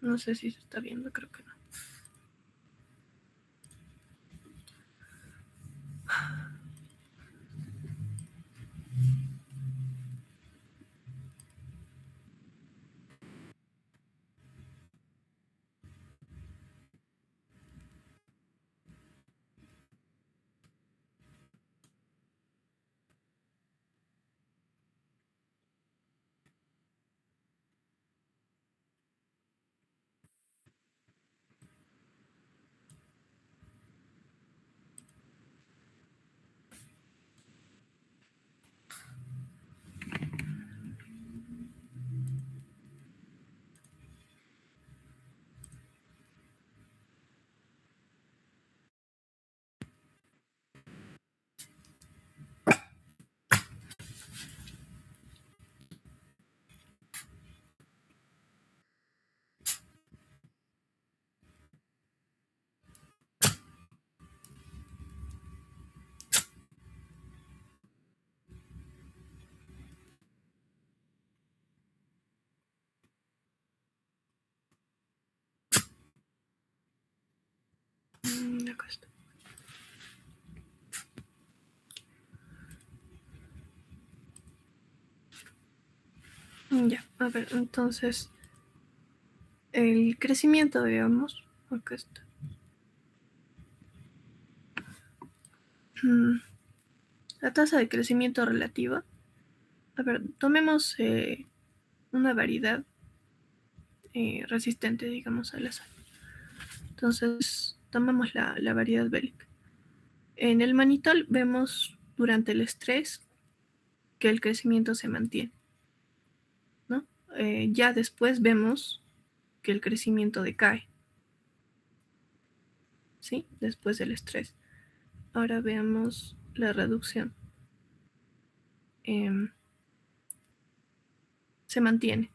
No sé si se está viendo, creo que no. Acá está. Ya, a ver, entonces, el crecimiento, digamos, acá está. La tasa de crecimiento relativa. A ver, tomemos una variedad resistente, digamos, a la sal. Entonces, tomamos la variedad bélica. En el manitol vemos durante el estrés que el crecimiento se mantiene, ¿no? Ya después vemos que el crecimiento decae, ¿sí? Después del estrés. Ahora veamos la reducción. Se mantiene.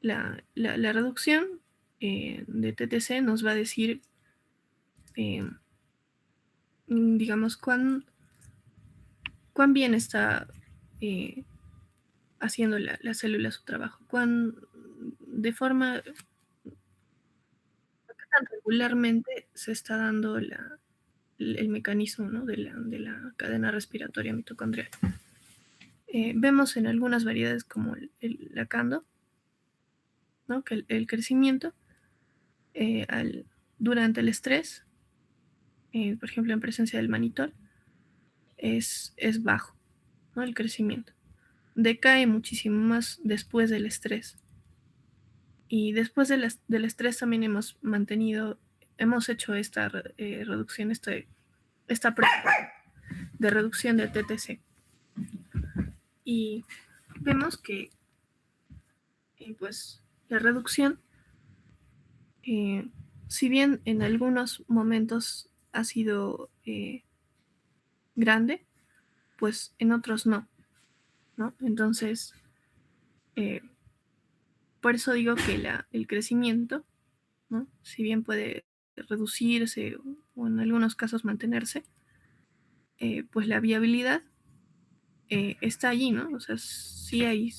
La reducción de TTC nos va a decir, digamos, cuán bien está haciendo la célula su trabajo, de forma, qué tan regularmente se está dando el mecanismo, ¿no? de la cadena respiratoria mitocondrial. Vemos en algunas variedades como el lacando, ¿no? Que el crecimiento durante el estrés por ejemplo, en presencia del mannitol, es bajo, ¿no? El crecimiento. Decae muchísimo más después del estrés. Y después del estrés también hemos hecho esta reducción, esta prueba de reducción de TTC. Y vemos que pues la reducción, si bien en algunos momentos ha sido grande, pues en otros no, ¿no? Entonces, eh, por eso digo que el crecimiento, ¿no? Si bien puede reducirse o en algunos casos mantenerse, pues la viabilidad está allí, ¿no? O sea, sí hay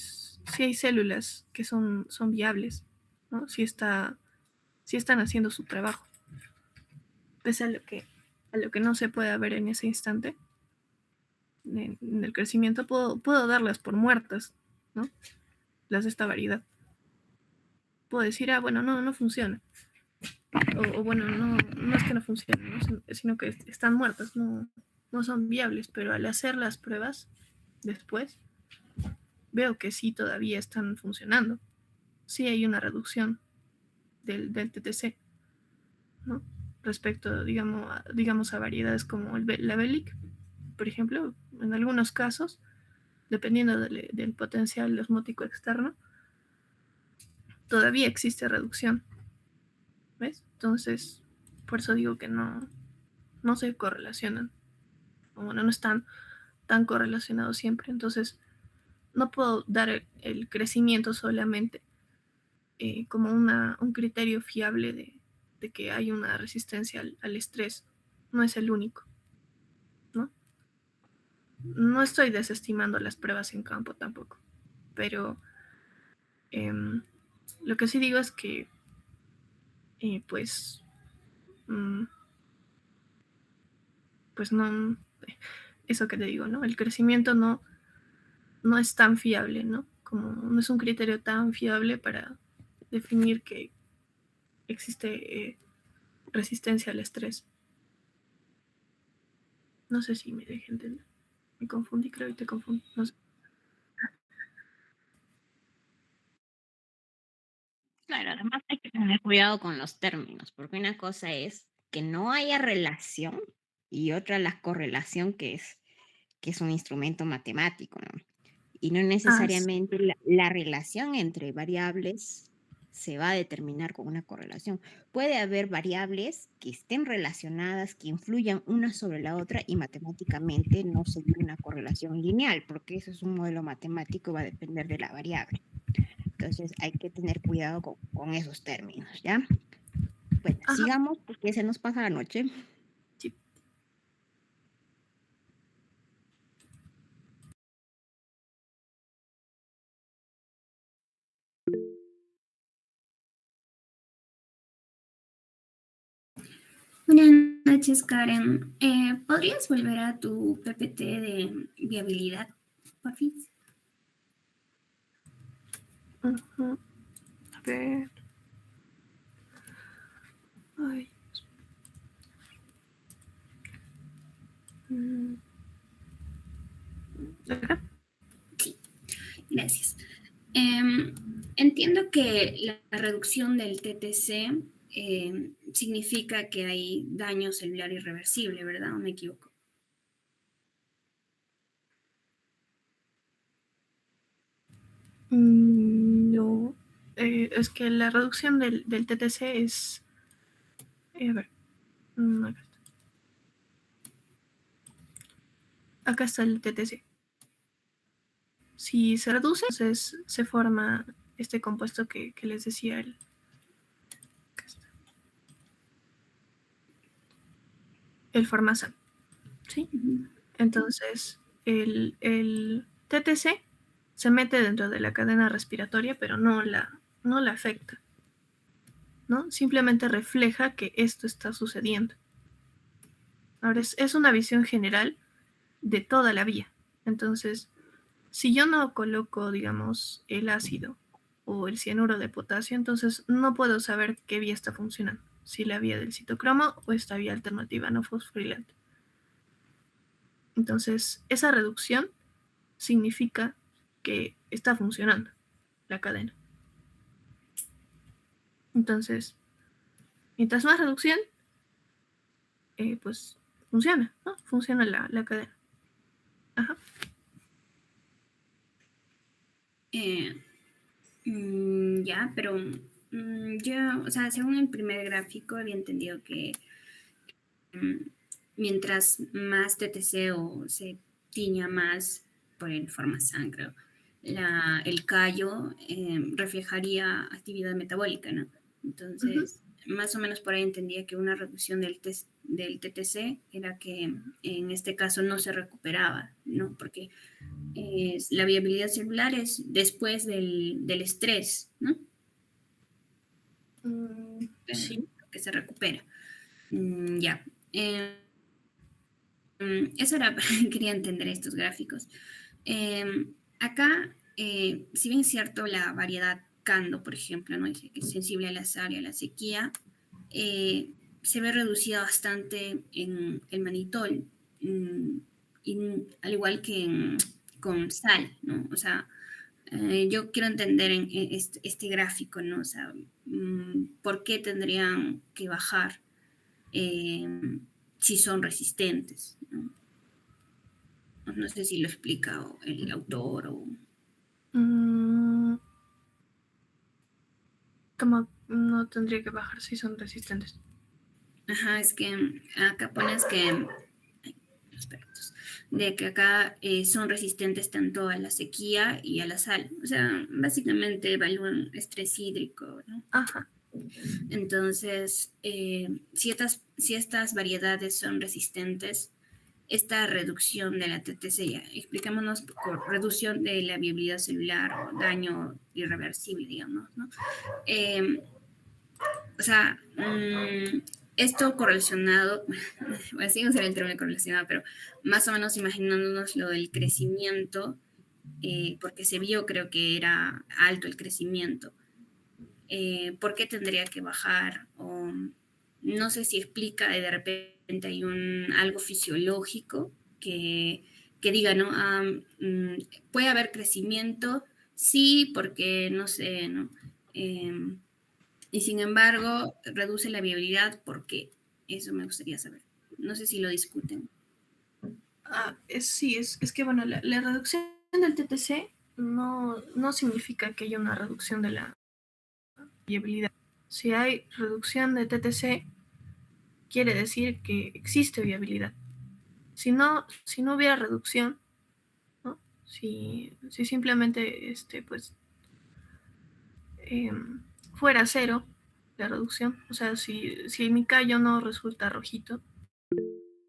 células que son viables, ¿no? Sí están haciendo su trabajo. Pese a lo que no se puede ver en ese instante, en el crecimiento, puedo darlas por muertas, ¿no? Las de esta variedad. Puedo decir, bueno, no funciona. O bueno, no es que no funcionen, ¿no? Sino que están muertas, no son viables, pero al hacer las pruebas después, veo que sí todavía están funcionando. Sí hay una reducción del TTC, ¿no? Respecto, digamos, a variedades como la Belic, por ejemplo, en algunos casos, dependiendo del potencial osmótico externo, todavía existe reducción, ¿ves? Entonces, por eso digo que no se correlacionan, o bueno, no están tan correlacionados siempre. Entonces, no puedo dar el crecimiento solamente como un criterio fiable de que hay una resistencia al estrés. No es el único, ¿no? No estoy desestimando las pruebas en campo tampoco, pero lo que sí digo es que, pues, mm, pues no, eso que te digo, ¿no? El crecimiento no es tan fiable, ¿no? Como no es un criterio tan fiable para definir que existe resistencia al estrés. No sé si me dejé entender. Me confundí, creo, y te confundí. No sé. Claro, además hay que tener cuidado con los términos, porque una cosa es que no haya relación y otra la correlación que es un instrumento matemático, ¿no? Y no Sí. necesariamente la relación entre variables se va a determinar con una correlación. Puede haber variables que estén relacionadas, que influyan una sobre la otra y matemáticamente no seguir una correlación lineal, porque eso es un modelo matemático, va a depender de la variable. Entonces hay que tener cuidado con esos términos, ¿ya? Bueno, Ajá. sigamos porque se nos pasa la noche. Sí. Buenas noches, Karen. ¿Podrías volver a tu PPT de viabilidad, por fin? Ujú. A ver. Ay. Mm. Acá. Sí, gracias. Entiendo que la reducción del TTC significa que hay daño celular irreversible, ¿verdad? ¿O me equivoco? No. Es que la reducción del TTC es. A ver. Acá está. Acá está el TTC. Si se reduce, entonces se forma este compuesto que les decía. El formazan, ¿sí? Ujú. Entonces, el TTC se mete dentro de la cadena respiratoria, pero no la afecta, ¿no? Simplemente refleja que esto está sucediendo. Ahora, es una visión general de toda la vía. Entonces, si yo no coloco, digamos, el ácido o el cianuro de potasio, entonces no puedo saber qué vía está funcionando. si la vía del citocromo o esta vía alternativa no fosforilante. Entonces, esa reducción significa que está funcionando la cadena. Entonces, mientras más reducción, pues funciona, ¿no? Funciona la cadena. Ajá. Ya, pero yo, o sea, según el primer gráfico había entendido que mm, mientras más TTC o se tiña más por el forma sangre, el callo reflejaría actividad metabólica, ¿no? Ujú. Entonces, más o menos por ahí entendía que una reducción del TTC era que en este caso no se recuperaba, ¿no? Porque la viabilidad celular es después del estrés, ¿no? Sí. Que se recupera. Ya. Eso era, quería entender estos gráficos. Acá, si bien es cierto, la variedad Cando, por ejemplo, ¿no? Dice que es sensible a la sal y a la sequía, eh, se ve reducida bastante en el manitol, mm, y, al igual que con sal, ¿no? O sea, yo quiero entender en este gráfico, ¿no? O sea, ¿por qué tendrían que bajar eh, si son resistentes? ¿No? No sé si lo explica el autor o... Mm, como no tendría que bajar si son resistentes. Ajá, es que acá pones que... ay, esperados, de que acá son resistentes tanto a la sequía y a la sal. O sea, básicamente evalúan estrés hídrico, ¿no? Ajá. Entonces, si estas variedades son resistentes, esta reducción de la TTC, ya, explicémonos por reducción de la viabilidad celular o daño irreversible, digamos, ¿no? Eh, o sea, esto correlacionado, bueno, sí usar el término correlacionado, pero más o menos imaginándonos lo del crecimiento, porque se vio, creo que era alto el crecimiento. ¿Por qué tendría que bajar? O no sé si explica de repente hay algo fisiológico que diga, ¿no? Puede haber crecimiento, sí, porque no sé, ¿no? Y sin embargo, reduce la viabilidad, ¿por qué? Eso me gustaría saber. No sé si lo discuten. Sí, es que bueno, la reducción del TTC no significa que haya una reducción de la viabilidad. Si hay reducción de TTC, quiere decir que existe viabilidad. Si no hubiera reducción, ¿no? Si simplemente pues, eh, fuera cero la reducción, o sea, si mi callo no resulta rojito,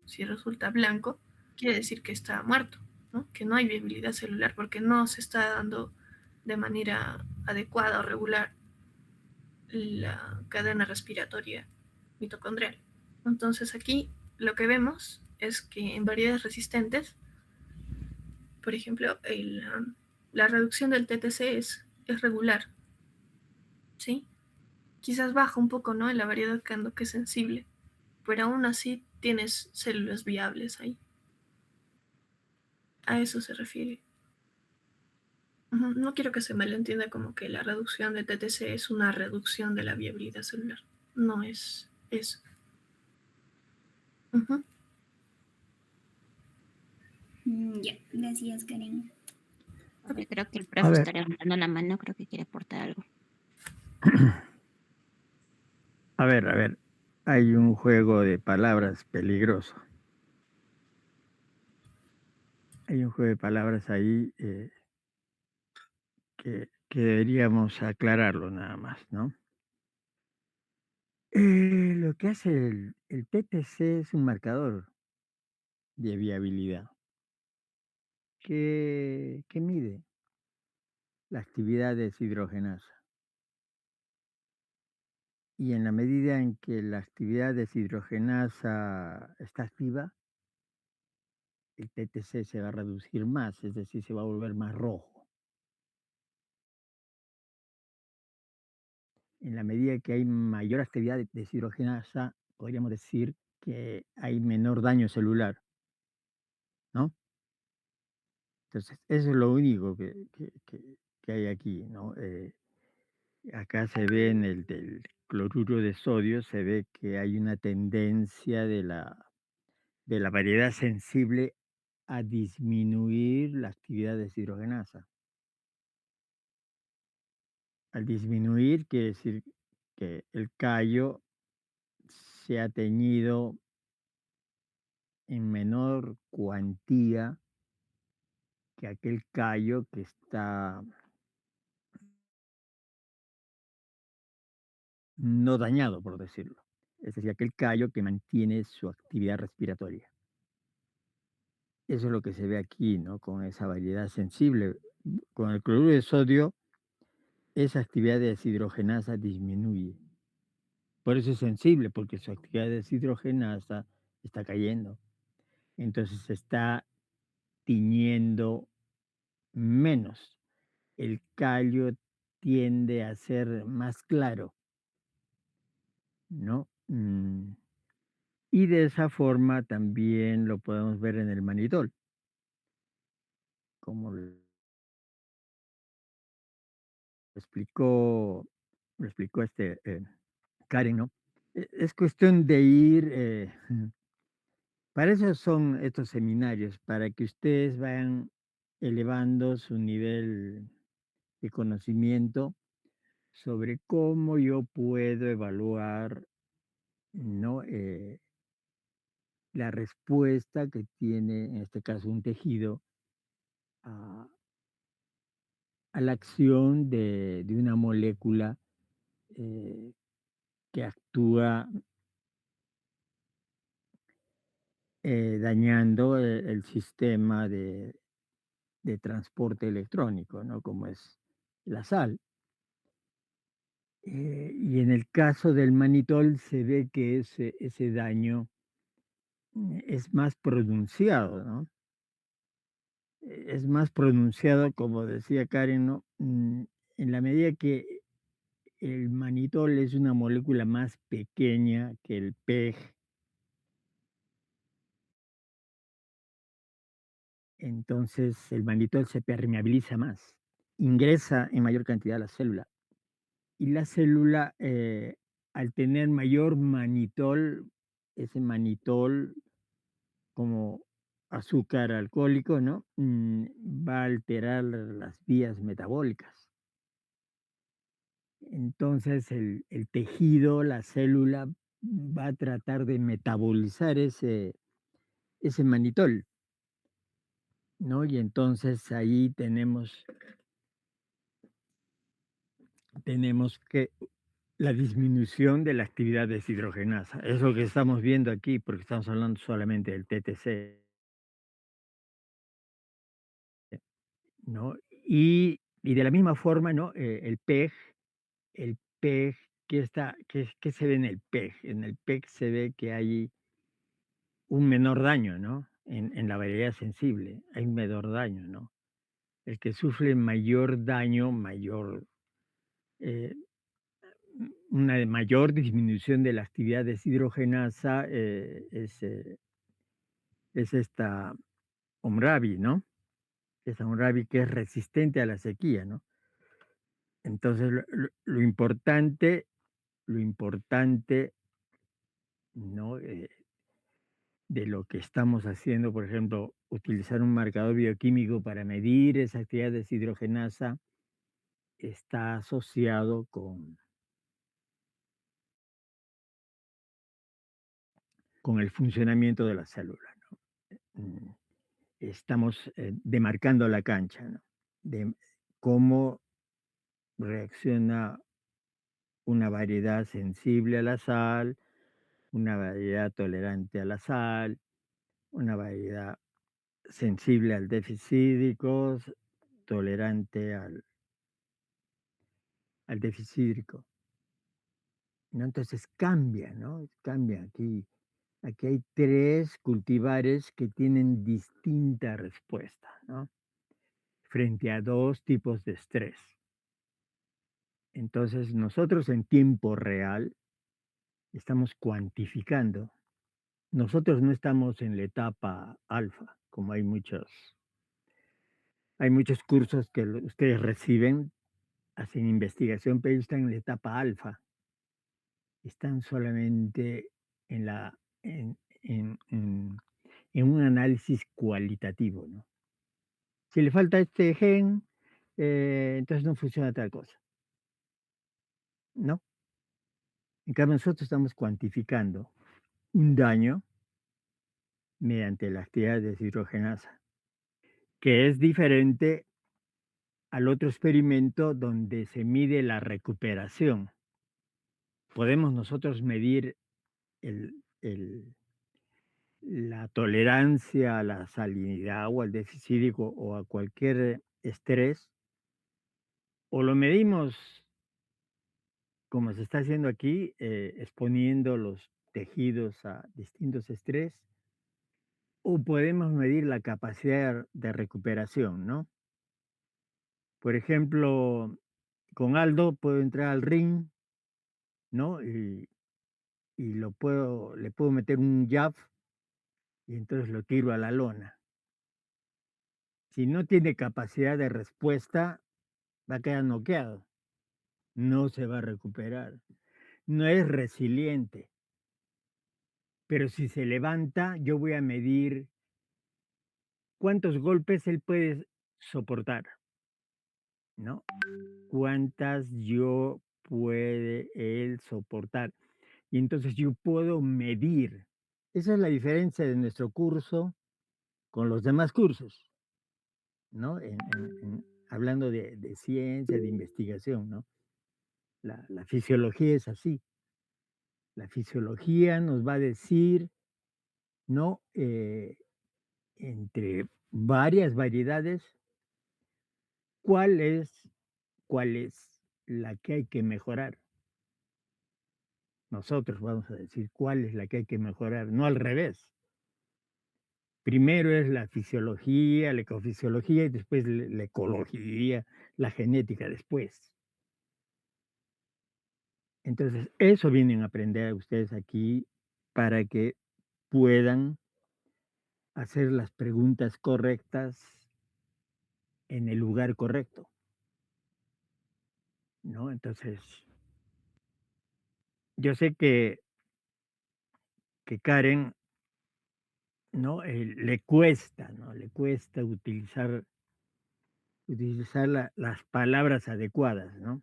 si resulta blanco, quiere decir que está muerto, ¿no? Que no hay viabilidad celular porque no se está dando de manera adecuada o regular la cadena respiratoria mitocondrial. Entonces aquí lo que vemos es que en variedades resistentes, por ejemplo, la reducción del TTC es regular, ¿sí? Quizás baja un poco, ¿no? En la variedad Cando, que es sensible, pero aún así tienes células viables ahí. A eso se refiere. No quiero que se malentienda como que la reducción de TTC es una reducción de la viabilidad celular. No es eso. Ujú. Ya, gracias, Karen. Porque creo que el A profe ver, está levantando la mano, creo que quiere aportar algo. a ver. Hay un juego de palabras peligroso. Hay un juego de palabras ahí que deberíamos aclararlo nada más, ¿no? Lo que hace el TTC es un marcador de viabilidad que mide la actividad deshidrogenasa. Y en la medida en que la actividad deshidrogenasa está activa, el TTC se va a reducir más, es decir, se va a volver más rojo. en la medida que hay mayor actividad de deshidrogenasa, podríamos decir que hay menor daño celular, ¿no? Entonces, eso es lo único que hay aquí, ¿no? Acá se ve en el del cloruro de sodio, se ve que hay una tendencia de la variedad sensible a disminuir la actividad deshidrogenasa. Al disminuir quiere decir que el callo se ha teñido en menor cuantía que aquel callo que está no dañado, por decirlo. Es decir, aquel callo que mantiene su actividad respiratoria. Eso es lo que se ve aquí, ¿no? Con esa variedad sensible. Con el cloruro de sodio, esa actividad de deshidrogenasa disminuye. Por eso es sensible, porque su actividad de deshidrogenasa está cayendo. Entonces se está tiñendo menos. El callo tiende a ser más claro, ¿no? Y de esa forma también lo podemos ver en el manitol, como explicó, lo explicó Karen, ¿no? Es cuestión de ir, para eso son estos seminarios, para que ustedes vayan elevando su nivel de conocimiento sobre cómo yo puedo evaluar, ¿no? La respuesta que tiene, en este caso, un tejido a, a la acción de una molécula eh, que actúa dañando el sistema de transporte electrónico, ¿no? Como es la sal. Y en el caso del manitol se ve que ese daño es más pronunciado, ¿no? Es más pronunciado, como decía Karen, ¿no? En la medida que el manitol es una molécula más pequeña que el PEG, entonces el manitol se permeabiliza más, ingresa en mayor cantidad a la célula. Y la célula, al tener mayor manitol, ese manitol como azúcar alcohólico, ¿no? Va a alterar las vías metabólicas. Entonces el tejido, la célula, va a tratar de metabolizar ese manitol, ¿no? Y entonces ahí tenemos que la disminución de la actividad deshidrogenasa. Es lo que estamos viendo aquí, porque estamos hablando solamente del TTC, ¿no? Y de la misma forma, ¿no? El PEG, ¿qué se ve en el PEG? En el PEG se ve que hay un menor daño, ¿no? En la variedad sensible, hay un menor daño, ¿no? El que sufre mayor daño, eh, una mayor disminución de la actividad deshidrogenasa es esta Omravi, ¿no? Esa Omravi que es resistente a la sequía, ¿no? Entonces, lo importante, ¿no? De lo que estamos haciendo, por ejemplo, utilizar un marcador bioquímico para medir esa actividad deshidrogenasa está asociado con el funcionamiento de la célula, ¿no? Mm, Estamos demarcando la cancha, ¿no? De cómo reacciona una variedad sensible a la sal, una variedad tolerante a la sal, una variedad sensible al déficit hídrico, tolerante al déficit hídrico, ¿no? Entonces cambia, ¿no? Cambia aquí. Aquí hay 3 cultivares que tienen distinta respuesta, ¿no? Frente a 2 tipos de estrés. Entonces, nosotros en tiempo real estamos cuantificando. Nosotros no estamos en la etapa alfa, como hay muchos cursos que ustedes reciben, hacen investigación, pero ellos están en la etapa alfa, están solamente en, la, en un análisis cualitativo, ¿no? Si le falta este gen, entonces no funciona tal cosa, ¿no? En cambio, nosotros estamos cuantificando un daño mediante la actividad de deshidrogenasa, que es diferente al otro experimento donde se mide la recuperación. Podemos nosotros medir la tolerancia a la salinidad o al déficit hídrico o a cualquier estrés, o lo medimos como se está haciendo aquí, exponiendo los tejidos a distintos estrés, o podemos medir la capacidad de recuperación, ¿no? Por ejemplo, con Aldo puedo entrar al ring, ¿no? Y le puedo meter un jab y entonces lo tiro a la lona. Si no tiene capacidad de respuesta, va a quedar noqueado, no se va a recuperar, no es resiliente. Pero si se levanta, yo voy a medir cuántos golpes él puede soportar, ¿no? Cuántas yo puede él soportar. Y entonces yo puedo medir. Esa es la diferencia de nuestro curso con los demás cursos, ¿no? Hablando de ciencia, de investigación, ¿no? La fisiología es así. La fisiología nos va a decir, ¿no? Entre varias variedades, cuál es, cuál es la que hay que mejorar. Nosotros vamos a decir cuál es la que hay que mejorar, no al revés. Primero es la fisiología, la ecofisiología y después la ecología, la genética después. Entonces, eso vienen a aprender ustedes aquí para que puedan hacer las preguntas correctas en el lugar correcto, ¿no? Entonces, yo sé que Karen, ¿no? Le cuesta, ¿no? Le cuesta utilizar las palabras adecuadas, ¿no?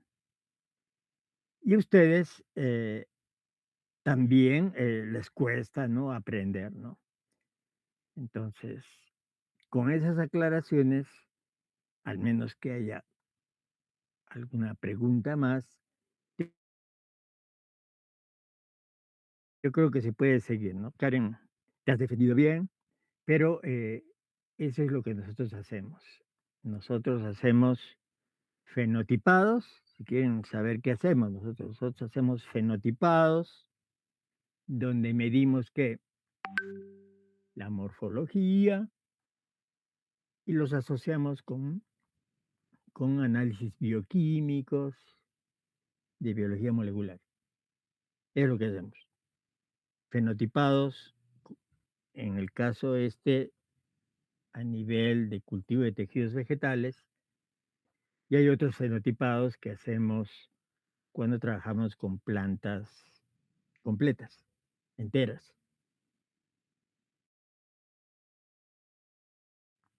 Y ustedes también les cuesta, ¿no? Aprender, ¿no? Entonces, con esas aclaraciones, al menos que haya alguna pregunta más, yo creo que se puede seguir, ¿no? Karen, te has defendido bien, pero eso es lo que nosotros hacemos. Nosotros hacemos fenotipados, si quieren saber qué hacemos, nosotros hacemos fenotipados, donde medimos que la morfología y los asociamos con análisis bioquímicos de biología molecular. Es lo que hacemos. Fenotipados, en el caso este, a nivel de cultivo de tejidos vegetales, y hay otros fenotipados que hacemos cuando trabajamos con plantas completas, enteras.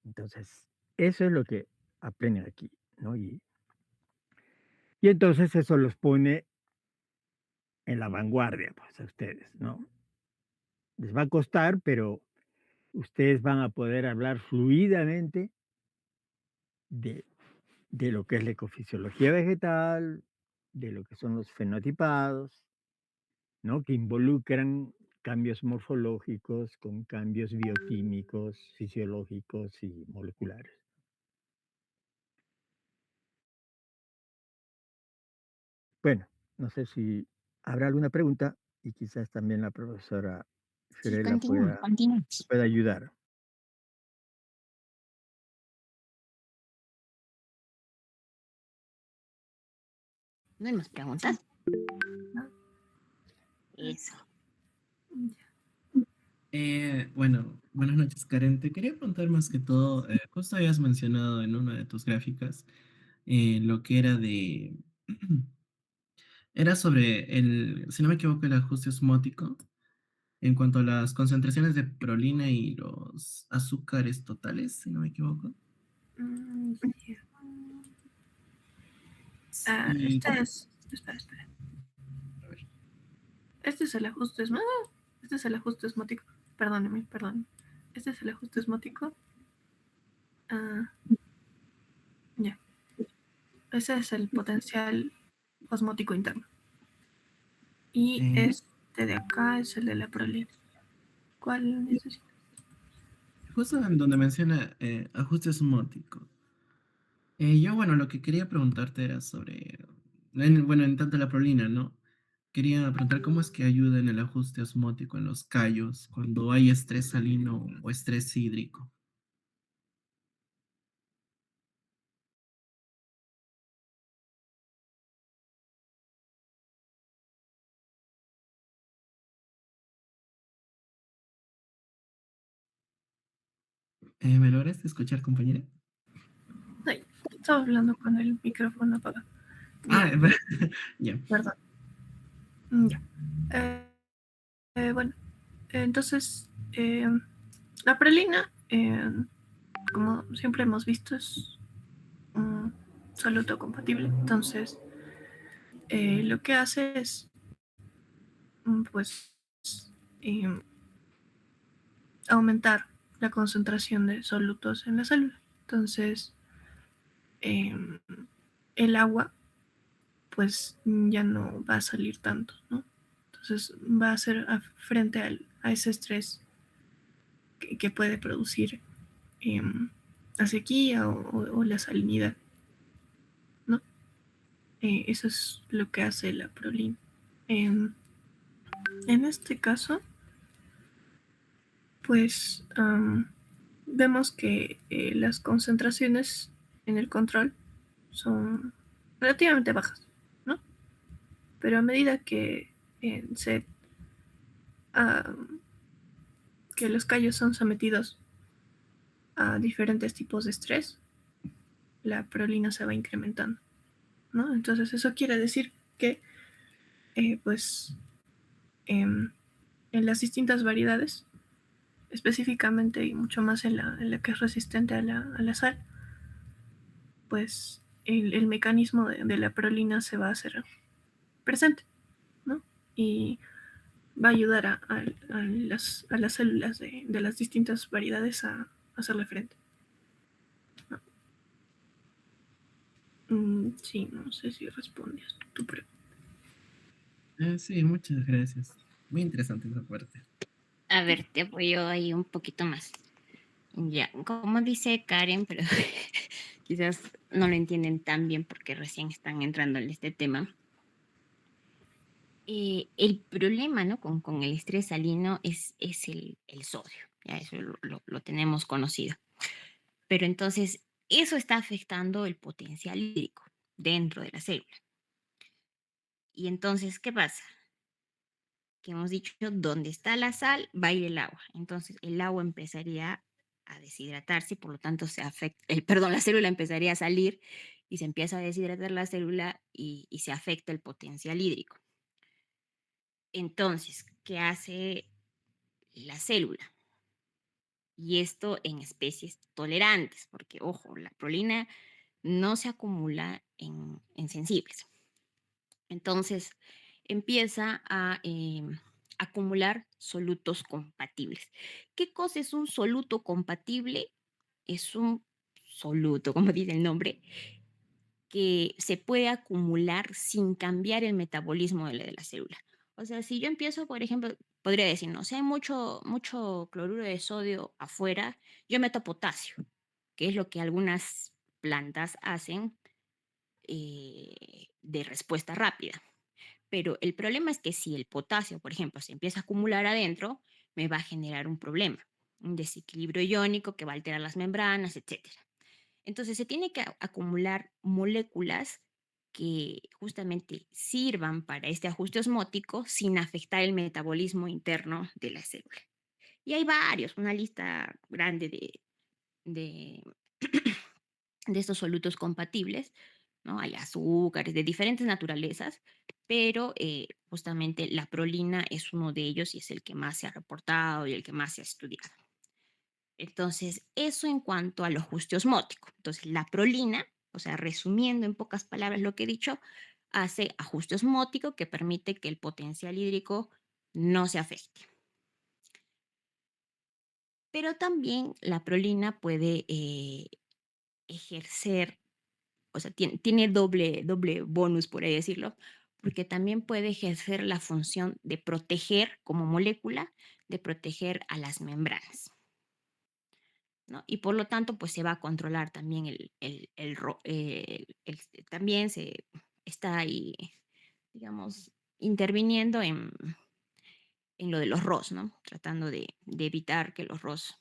Entonces, eso es lo que aprenden aquí, ¿no? Y entonces eso los pone en la vanguardia, pues, a ustedes, ¿no? Les va a costar, pero ustedes van a poder hablar fluidamente de, de lo que es la ecofisiología vegetal, de lo que son los fenotipados, ¿no? Que involucran cambios morfológicos con cambios bioquímicos, fisiológicos y moleculares. Bueno, no sé si habrá alguna pregunta y quizás también la profesora Sí, Fiorella continuamos. pueda ayudar. ¿No hay más preguntas? ¿no? Eso. Bueno, buenas noches, Karen. Te quería preguntar más que todo, justo habías mencionado en una de tus gráficas lo que era de... Era sobre el, si no me equivoco, el ajuste osmótico en cuanto a las concentraciones de prolina y los azúcares totales, si no me equivoco. Ya. Y, Este es. Espera. a ver, Este es el ajuste Este es el ajuste osmótico. Perdóneme. Este es el ajuste osmótico. Ah, ya. Ese es el potencial osmótico interno. Y eh, este de acá es el de la prolina. ¿Cuál necesita? justo en donde menciona ajuste osmótico. Yo, bueno, lo que quería preguntarte era sobre, bueno, en tanto la prolina, ¿no? Quería preguntar cómo es que ayuda en el ajuste osmótico en los callos cuando hay estrés salino o estrés hídrico. ¿Me lograste escuchar, compañera? Ay, estaba hablando con el micrófono apagado. Ah, Ya, ya. perdón. Ya. Eh, bueno, entonces, la prolina, como siempre hemos visto, es un soluto compatible. Entonces, lo que hace es, pues, eh, aumentar la concentración de solutos en la célula. Entonces, eh, el agua, pues, ya no va a salir tanto, ¿no? Entonces, va a ser frente a ese estrés que puede producir eh, la sequía o la salinidad, ¿no? Eso es lo que hace la prolina. En este caso, pues vemos que las concentraciones en el control son relativamente bajas, ¿no? Pero a medida que se que los callos son sometidos a diferentes tipos de estrés, la prolina se va incrementando, ¿no? Entonces eso quiere decir que, pues, em, en las distintas variedades, específicamente y mucho más en la que es resistente a la sal, pues el mecanismo de la prolina se va a hacer presente, ¿no? Y va a ayudar a las células de las distintas variedades a hacerle frente. Sí, no sé si respondes tu pregunta. Sí, muchas gracias. Muy interesante esa parte. A ver, te apoyo ahí un poquito más. Ya, como dice Karen, pero quizás no lo entienden tan bien porque recién están entrando en este tema. El problema, ¿no? con el estrés salino es el sodio, ya eso lo tenemos conocido. Pero entonces, eso está afectando el potencial hídrico dentro de la célula. Y entonces, ¿qué pasa? Que hemos dicho, donde está la sal, va a ir el agua. Entonces, el agua empezaría a deshidratarse, por lo tanto, perdón, la célula empezaría a salir y se empieza a deshidratar la célula y se afecta el potencial hídrico. Entonces, ¿qué hace la célula? Y esto en especies tolerantes, porque, ojo, la prolina no se acumula en sensibles. Entonces, empieza a acumular solutos compatibles. ¿Qué cosa es un soluto compatible? Es un soluto, como dice el nombre, que se puede acumular sin cambiar el metabolismo de la célula. O sea, si yo empiezo, por ejemplo, podría decir, no, si hay mucho cloruro de sodio afuera, yo meto potasio, que es lo que algunas plantas hacen de respuesta rápida. Pero el problema es que si el potasio, por ejemplo, se empieza a acumular adentro, me va a generar un problema, un desequilibrio iónico que va a alterar las membranas, etcétera. Entonces se tiene que acumular moléculas que justamente sirvan para este ajuste osmótico sin afectar el metabolismo interno de la célula. Y hay varios, una lista grande de, de estos solutos compatibles, ¿no? Hay azúcares de diferentes naturalezas, pero justamente la prolina es uno de ellos y es el que más se ha reportado y el que más se ha estudiado. Entonces, eso en cuanto al ajuste osmótico. Entonces, la prolina, o sea, resumiendo en pocas palabras lo que he dicho, hace ajuste osmótico que permite que el potencial hídrico no se afecte. Pero también la prolina puede ejercer, o sea, tiene doble bonus, por así decirlo, porque también puede ejercer la función de proteger como molécula, de proteger a las membranas, ¿no? Y por lo tanto, pues se va a controlar también también se está ahí, digamos, interviniendo en lo de los ROS, ¿no? Tratando de evitar que los ROS.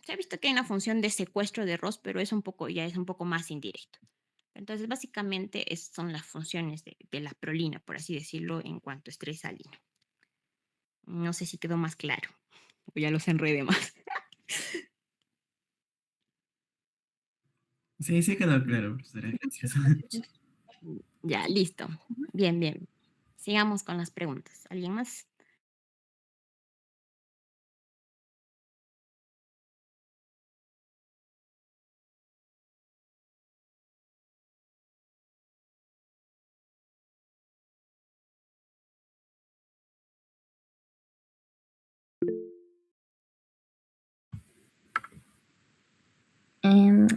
Se ha visto que hay una función de secuestro de ROS, pero ya es un poco más indirecto. Entonces, básicamente, son las funciones de la prolina, por así decirlo, en cuanto a estrés salino. No sé si quedó más claro, o ya los enredé más. Sí, sí quedó claro, profesora. Gracias. Ya, listo. Bien, bien. Sigamos con las preguntas. ¿Alguien más?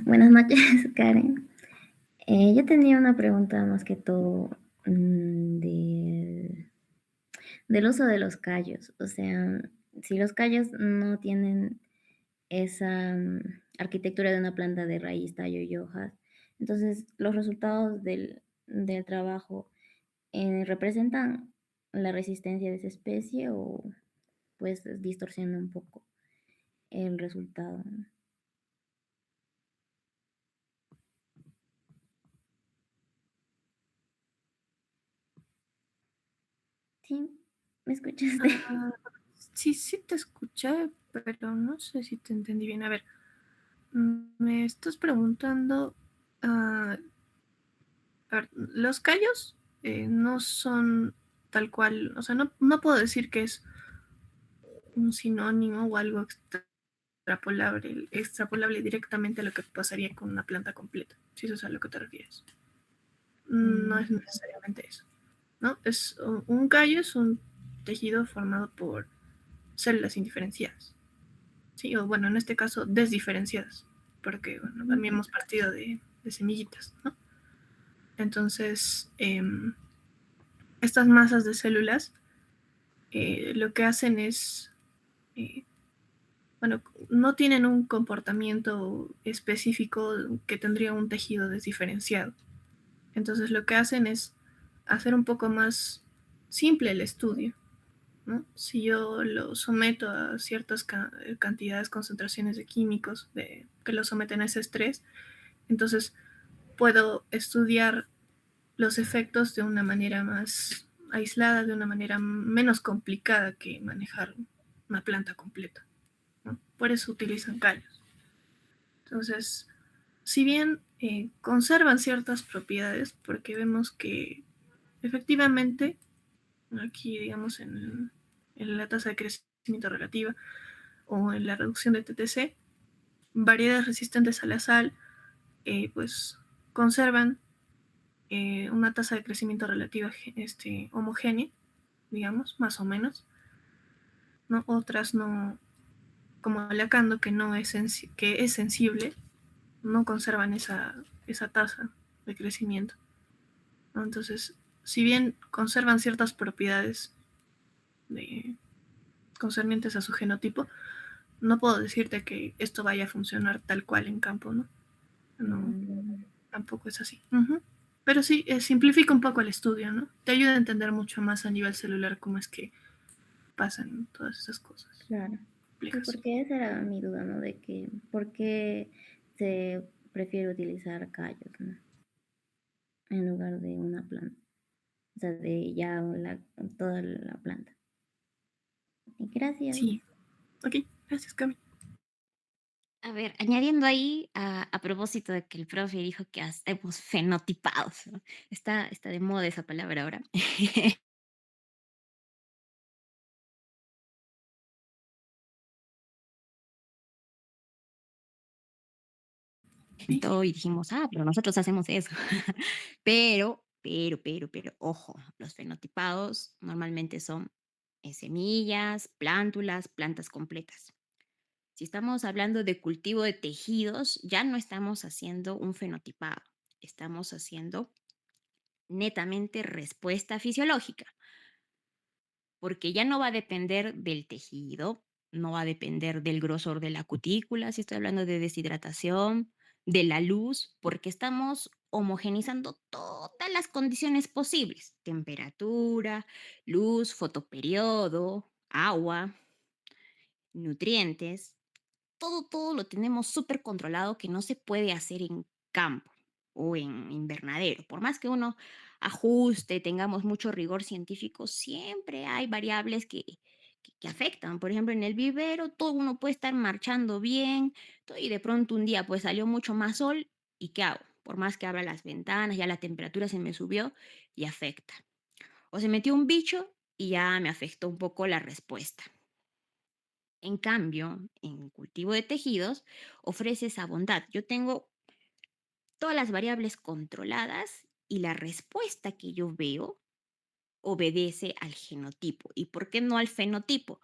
Buenas noches, Karen. Yo tenía una pregunta más que todo del uso de los callos. O sea, si los callos no tienen esa arquitectura de una planta de raíz, tallo y hojas, entonces los resultados del trabajo representan la resistencia de esa especie o pues distorsiona un poco el resultado. ¿Sí? ¿Me escuchaste? Ah, sí, sí te escuché, pero no sé si te entendí bien. A ver, me estás preguntando, ah, a ver, los callos no son tal cual, o sea, no puedo decir que es un sinónimo o algo extrapolable directamente a lo que pasaría con una planta completa, si eso es a lo que te refieres. No es necesariamente eso, ¿no? Un callo es un tejido formado por células indiferenciadas, ¿sí? O bueno, en este caso, desdiferenciadas, porque bueno, también hemos partido de semillitas, ¿no? Entonces, estas masas de células lo que hacen es, eh, bueno, no tienen un comportamiento específico que tendría un tejido desdiferenciado. Entonces, lo que hacen es hacer un poco más simple el estudio, ¿no? Si yo lo someto a ciertas cantidades, concentraciones de químicos que lo someten a ese estrés, entonces puedo estudiar los efectos de una manera más aislada, de una manera menos complicada que manejar una planta completa, ¿no? Por eso utilizan callos. Entonces, si bien conservan ciertas propiedades, porque vemos que efectivamente, aquí digamos en la tasa de crecimiento relativa o en la reducción de TTC, variedades resistentes a la sal, pues conservan una tasa de crecimiento relativa homogénea, digamos, más o menos, ¿no? Otras no, como el acando, que es sensible, no conservan esa tasa de crecimiento, ¿no? Entonces, si bien conservan ciertas propiedades concernientes a su genotipo, no puedo decirte que esto vaya a funcionar tal cual en campo, ¿no? No, tampoco es así. Pero sí, simplifica un poco el estudio, ¿no? Te ayuda a entender mucho más a nivel celular cómo es que pasan todas esas cosas Claro. Sí, complejas. porque esa era mi duda, ¿no? De que, ¿por qué se prefiere utilizar callos, ¿no? en lugar de una planta. O sea, de ya toda la planta. Gracias. Sí, ok, gracias, Cami. A ver, añadiendo ahí a propósito de que el profe dijo que hemos fenotipados, ¿no? Está de moda esa palabra ahora. Sí. Y dijimos, pero nosotros hacemos eso. Pero, ojo, los fenotipados normalmente son semillas, plántulas, plantas completas. Si estamos hablando de cultivo de tejidos, ya no estamos haciendo un fenotipado, estamos haciendo netamente respuesta fisiológica, porque ya no va a depender del tejido, no va a depender del grosor de la cutícula, si estoy hablando de deshidratación, de la luz, porque estamos homogenizando todas las condiciones posibles: temperatura, luz, fotoperiodo, agua, nutrientes. Todo lo tenemos súper controlado, que no se puede hacer en campo o en invernadero. Por más que uno ajuste, tengamos mucho rigor científico, siempre hay variables que afectan. Por ejemplo, en el vivero, todo uno puede estar marchando bien y de pronto un día pues salió mucho más sol. ¿Y qué hago? Por más que abra las ventanas, ya la temperatura se me subió y afecta. O se metió un bicho y ya me afectó un poco la respuesta. En cambio, en cultivo de tejidos ofrece esa bondad. Yo tengo todas las variables controladas y la respuesta que yo veo obedece al genotipo. ¿Y por qué no al fenotipo?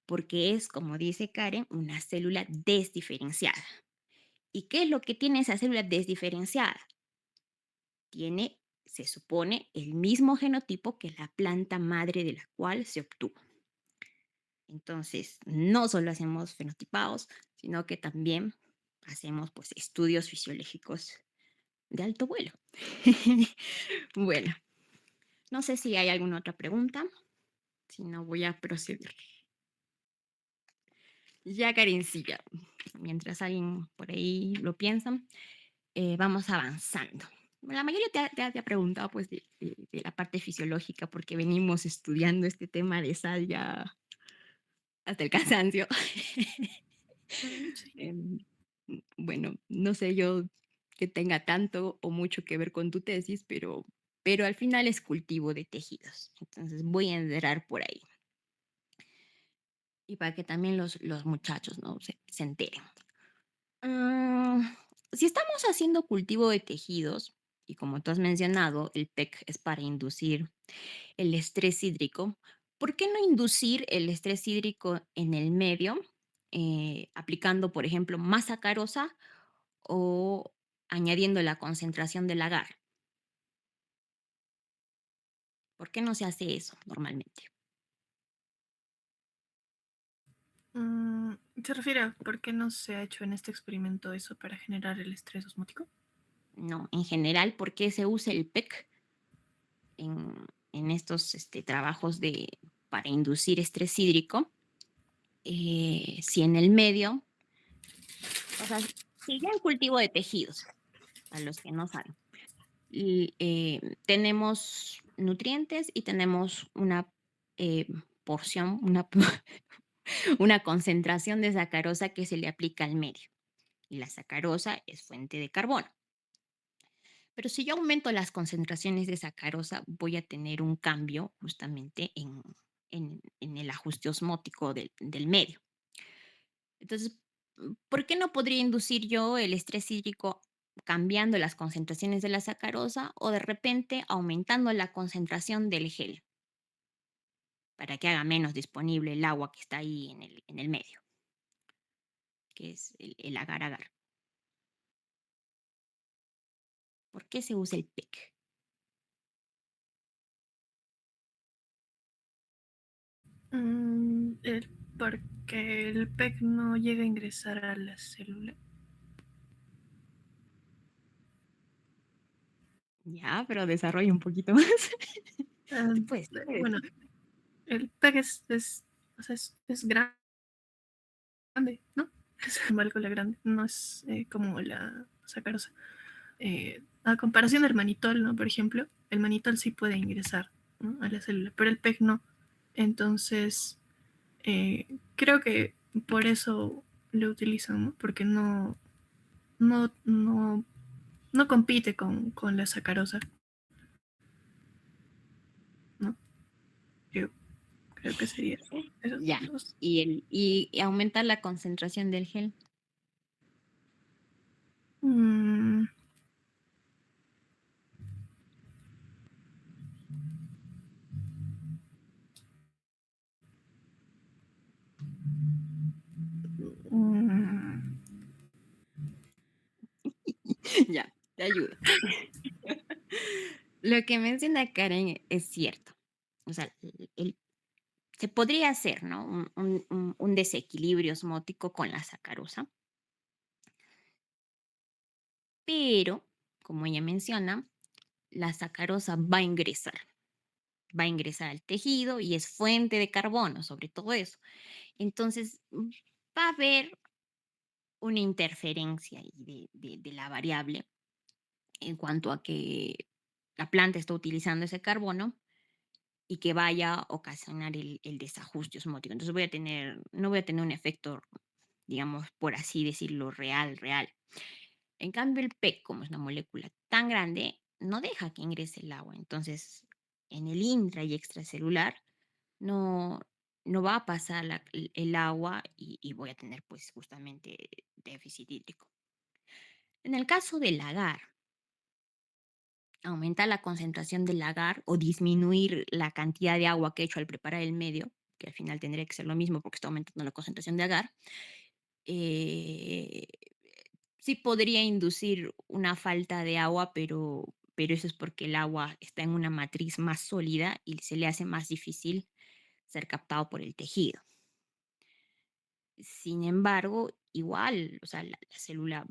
Porque es, como dice Karen, una célula desdiferenciada. ¿Y qué es lo que tiene esa célula desdiferenciada? Tiene, se supone, el mismo genotipo que la planta madre de la cual se obtuvo. Entonces, no solo hacemos fenotipados, sino que también hacemos pues estudios fisiológicos de alto vuelo. Bueno, no sé si hay alguna otra pregunta, si no voy a proceder. Ya, Karencilla, mientras alguien por ahí lo piensa, vamos avanzando. La mayoría te ha preguntado pues de la parte fisiológica, porque venimos estudiando este tema de sal ya hasta el cansancio. Sí. Bueno, no sé yo que tenga tanto o mucho que ver con tu tesis, pero al final es cultivo de tejidos. Entonces voy a entrar por ahí. Y para que también los muchachos, ¿no?, se enteren. Si estamos haciendo cultivo de tejidos, y como tú has mencionado, el PEC es para inducir el estrés hídrico, ¿por qué no inducir el estrés hídrico en el medio, aplicando, por ejemplo, más sacarosa o añadiendo la concentración del agar? ¿Por qué no se hace eso normalmente? ¿Se refiere a por qué no se ha hecho en este experimento eso para generar el estrés osmótico? No, en general, ¿por qué se usa el PEC en estos trabajos para inducir estrés hídrico? Si en el medio, o sea, si ya en cultivo de tejidos, a los que no saben, tenemos nutrientes y tenemos una porción, una concentración de sacarosa que se le aplica al medio. Y la sacarosa es fuente de carbono. Pero si yo aumento las concentraciones de sacarosa, voy a tener un cambio justamente en el ajuste osmótico del medio. Entonces, ¿por qué no podría inducir yo el estrés hídrico cambiando las concentraciones de la sacarosa o de repente aumentando la concentración del gel para que haga menos disponible el agua que está ahí en el medio, que es el agar-agar? ¿Por qué se usa el PEC? Porque el PEC no llega a ingresar a la célula. Ya, pero desarrolla un poquito más. Pues, Bueno, el PEC o sea, es grande, ¿no? Es molécula grande, no es como la sacarosa. A comparación del manitol, ¿no? Por ejemplo, el manitol sí puede ingresar, ¿no?, a la célula, pero el PEG no. Entonces, creo que por eso lo utilizan, ¿no? Porque no, no, no compite con la sacarosa, ¿no? Yo creo que sería eso. Esos Ya. dos. Y aumentar la concentración del gel. Mm, mm, Ya, te ayudo. Lo que menciona Karen es cierto. O sea, se podría hacer, ¿no? Un desequilibrio osmótico con la sacarosa, pero, como ella menciona, la sacarosa va a ingresar al tejido y es fuente de carbono, sobre todo eso. Entonces, va a haber una interferencia ahí de la variable en cuanto a que la planta está utilizando ese carbono y que vaya a ocasionar el desajuste osmótico. Entonces no voy a tener un efecto, digamos, por así decirlo, real. En cambio, el PEC, como es una molécula tan grande, no deja que ingrese el agua. Entonces, en el intra y extracelular no, no va a pasar el agua y voy a tener pues justamente déficit hídrico. En el caso del agar, aumentar la concentración del agar o disminuir la cantidad de agua que he hecho al preparar el medio, que al final tendría que ser lo mismo porque está aumentando la concentración de agar, eh, sí podría inducir una falta de agua, pero eso es porque el agua está en una matriz más sólida y se le hace más difícil ser captado por el tejido. Sin embargo, igual, o sea, la célula,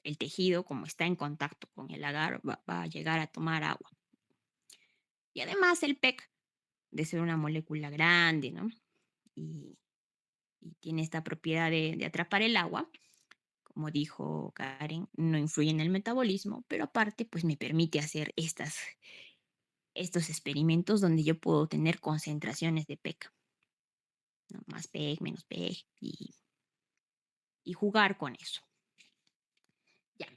el tejido, como está en contacto con el agar, va a llegar a tomar agua. Y además el PEC, de ser una molécula grande, ¿no? Y, y tiene esta propiedad de atrapar el agua, como dijo Karen, no influye en el metabolismo, pero aparte, pues me permite hacer estos experimentos donde yo puedo tener concentraciones de PEC, ¿no? Más PEC, menos PEC, y jugar con eso. Ya,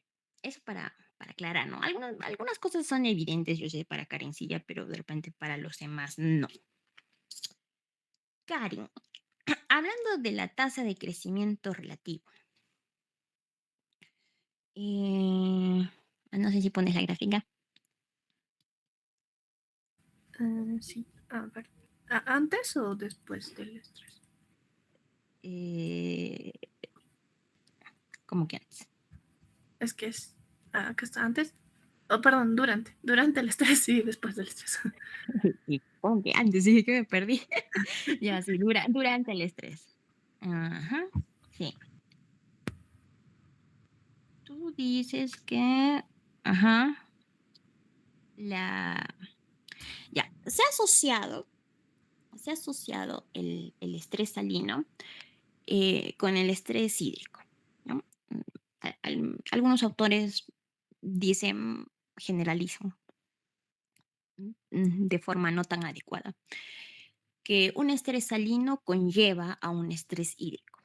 eso para aclarar, ¿no? Algunas cosas son evidentes, yo sé, para Karencilla, pero de repente para los demás no. Karen, hablando de la tasa de crecimiento relativo, no sé si pones la gráfica. sí. A ver. ¿Antes o después del estrés? ¿Cómo que antes? Es que es. Acá está antes. Oh, perdón, durante. Durante el estrés y después del estrés. Y ¿cómo que antes? Dije que me perdí. Ya, sí, durante el estrés. Ajá, sí. Tú dices que, ajá, ya, se ha asociado el estrés salino con el estrés hídrico, ¿no? Algunos autores dicen, generalizan de forma no tan adecuada, que un estrés salino conlleva a un estrés hídrico.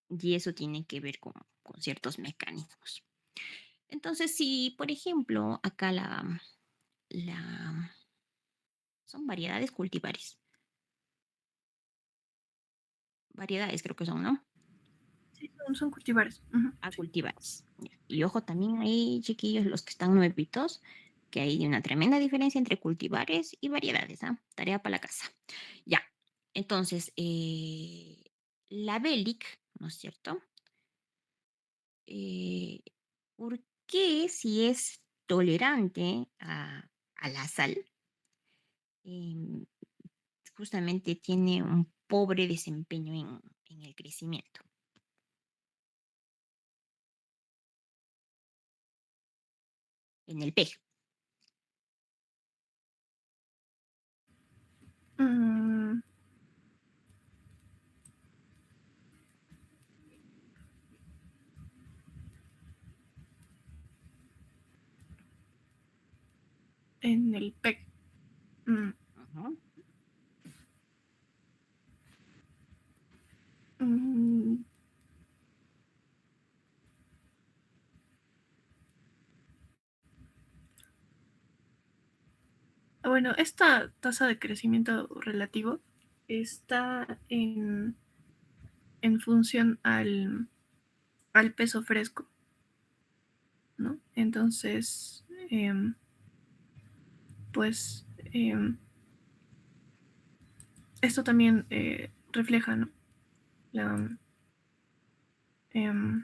Y eso tiene que ver con ciertos mecanismos. Entonces, si, por ejemplo, acá son variedades cultivares. Variedades creo que son, ¿no? Sí, son cultivares. Ujú. A cultivares. Ya. Y ojo también ahí, chiquillos, los que están nuevitos, que hay una tremenda diferencia entre cultivares y variedades, ¿ah? Tarea para la casa. Ya. Entonces, la Belic, ¿no es cierto? ¿Por qué si es tolerante a la sal, em, justamente tiene un pobre desempeño en el crecimiento? En el PEG. Mm, en el PEC. Ajá. Mm, Bueno, esta tasa de crecimiento relativo está en función al peso fresco, ¿no? Entonces, pues esto también refleja, ¿no? La, em,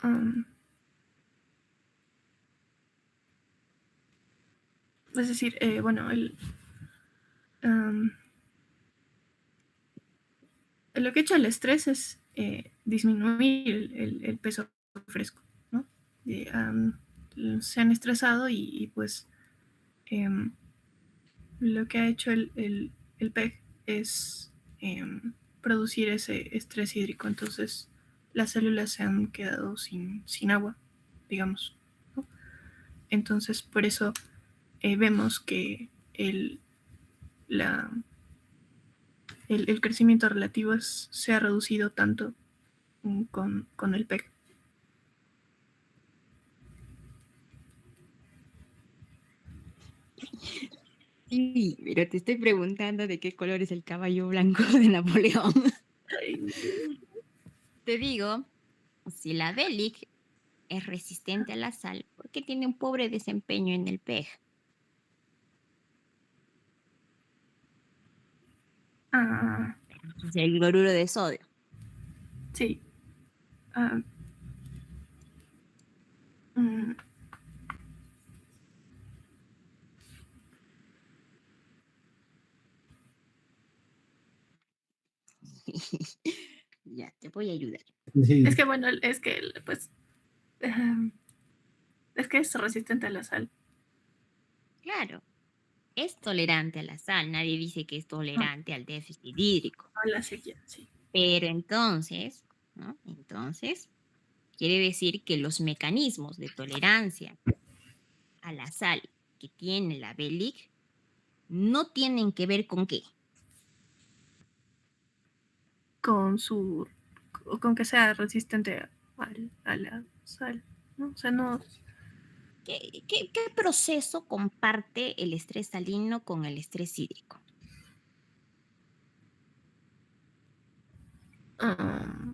um, es decir, bueno, lo que ha hecho el estrés es disminuir el peso fresco, ¿no? Se han estresado y pues em, lo que ha hecho el PEG es producir ese estrés hídrico. Entonces las células se han quedado sin agua, digamos, ¿no? Entonces por eso vemos que la, el crecimiento relativo se ha reducido tanto con el PEG. Sí, pero te estoy preguntando de qué color es el caballo blanco de Napoleón. Te digo, si la Belic es resistente a la sal, ¿por qué tiene un pobre desempeño en el PEG? Ah, Es el cloruro de sodio. sí. Ah, mm, Ya, te voy a ayudar. Sí. es que bueno, es que pues es que es resistente a la sal. Claro, es tolerante a la sal. Nadie dice que es tolerante al déficit hídrico. A la sequía, sí. Pero entonces, ¿no? Entonces, quiere decir que los mecanismos de tolerancia a la sal que tiene la Belic no tienen que ver con qué. Con con que sea resistente a la sal, ¿no? O sea, no. ¿Qué proceso comparte el estrés salino con el estrés hídrico? ah,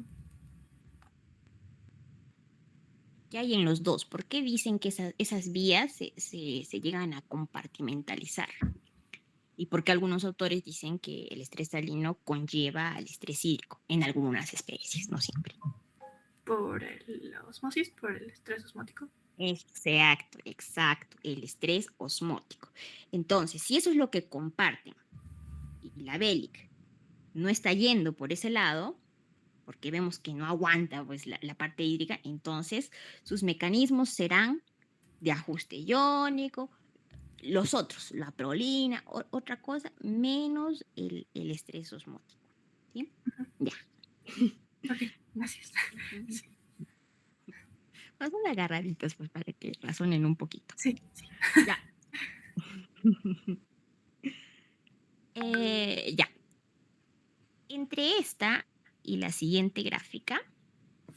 ¿Qué hay en los dos? ¿Por qué dicen que esas vías se llegan a compartimentalizar? ¿Y por qué algunos autores dicen que el estrés salino conlleva al estrés hídrico en algunas especies, no siempre? por la osmosis, por el estrés osmótico. Exacto, exacto, el estrés osmótico. Entonces, si eso es lo que comparten y la Belic no está yendo por ese lado, porque vemos que no aguanta pues, la parte hídrica, entonces sus mecanismos serán de ajuste iónico, los otros, la prolina, otra cosa, menos el estrés osmótico. ¿Sí? Ya. Ok, gracias. Ujú. Sí, Más una agarraditas pues para que razonen un poquito. sí, sí. Ya. Ya. Entre esta y la siguiente gráfica,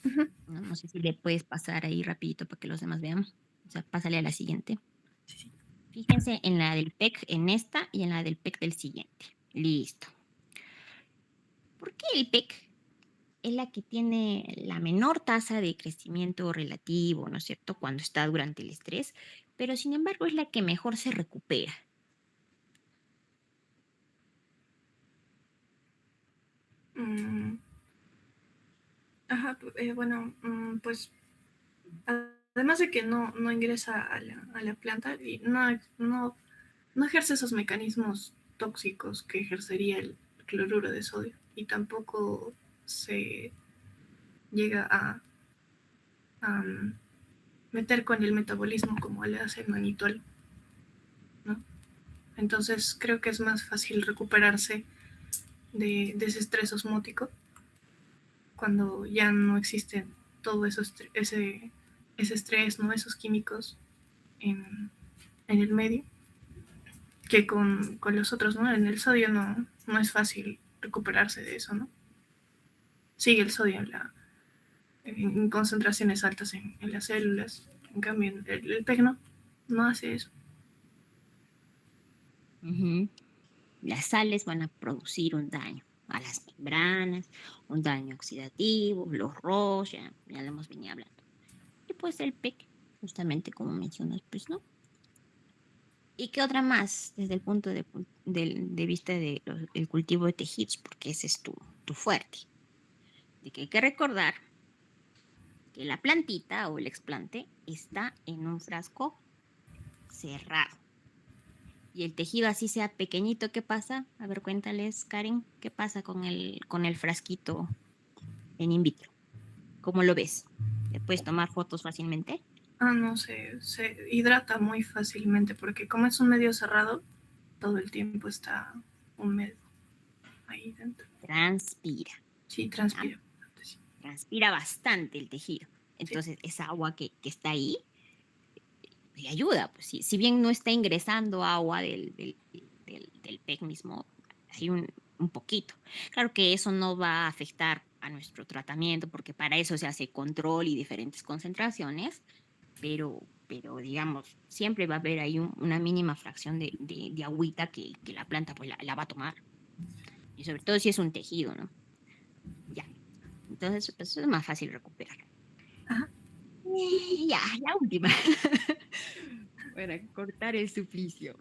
Ujú, no sé si le puedes pasar ahí rapidito para que los demás vean. O sea, pásale a la siguiente. sí, sí. Fíjense en la del PEC en esta y en la del PEC del siguiente. Listo. ¿Por qué el PEC es la que tiene la menor tasa de crecimiento relativo, ¿no es cierto?, cuando está durante el estrés, pero sin embargo es la que mejor se recupera? Mm, ajá, bueno, pues además de que no ingresa a la planta y no ejerce esos mecanismos tóxicos que ejercería el cloruro de sodio y tampoco se llega a meter con el metabolismo como le hace el manitol, ¿no? Entonces creo que es más fácil recuperarse de ese estrés osmótico cuando ya no existe todo eso, ese estrés, ¿no? Esos químicos en el medio, que con los otros, ¿no? En el sodio no es fácil recuperarse de eso, ¿no? Sigue el sodio en concentraciones altas en las células. En cambio, el PEG no hace eso. Ujú. Las sales van a producir un daño a las membranas, un daño oxidativo, los ROS, ya lo hemos venido hablando. Y pues el PEC, justamente como mencionas, pues no. ¿Y qué otra más desde el punto de vista del cultivo de tejidos? Porque ese es tu fuerte. De que hay que recordar que la plantita o el explante está en un frasco cerrado. Y el tejido así sea pequeñito, ¿qué pasa? A ver, cuéntales, Karen, ¿qué pasa con el frasquito en in vitro? ¿Cómo lo ves? ¿Le puedes tomar fotos fácilmente? No, se hidrata muy fácilmente porque como es un medio cerrado, todo el tiempo está húmedo ahí dentro. Transpira. Sí, ¿Ya? transpira. Sí. Transpira bastante el tejido. Entonces, esa agua que está ahí le ayuda. Pues, si bien no está ingresando agua del PEC mismo, hay un poquito. Claro que eso no va a afectar a nuestro tratamiento porque para eso se hace control y diferentes concentraciones, pero digamos, siempre va a haber ahí una mínima fracción de agüita que la planta pues la va a tomar. Y sobre todo si es un tejido, ¿no? Ya. Entonces, pues es más fácil recuperar. Ajá. Y ya, la última. Para cortar el suplicio.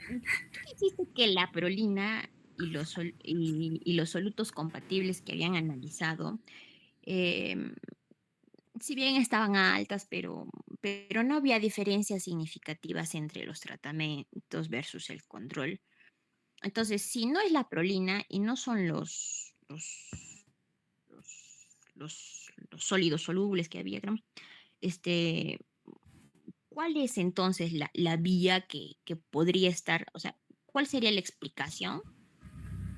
Tú dijiste que la prolina y los solutos compatibles que habían analizado, em, si bien estaban altas, pero no había diferencias significativas entre los tratamientos versus el control. Entonces, si no es la prolina y no son los sólidos solubles que había, ¿no? Este, ¿Cuál es entonces la vía que podría estar, o sea, cuál sería la explicación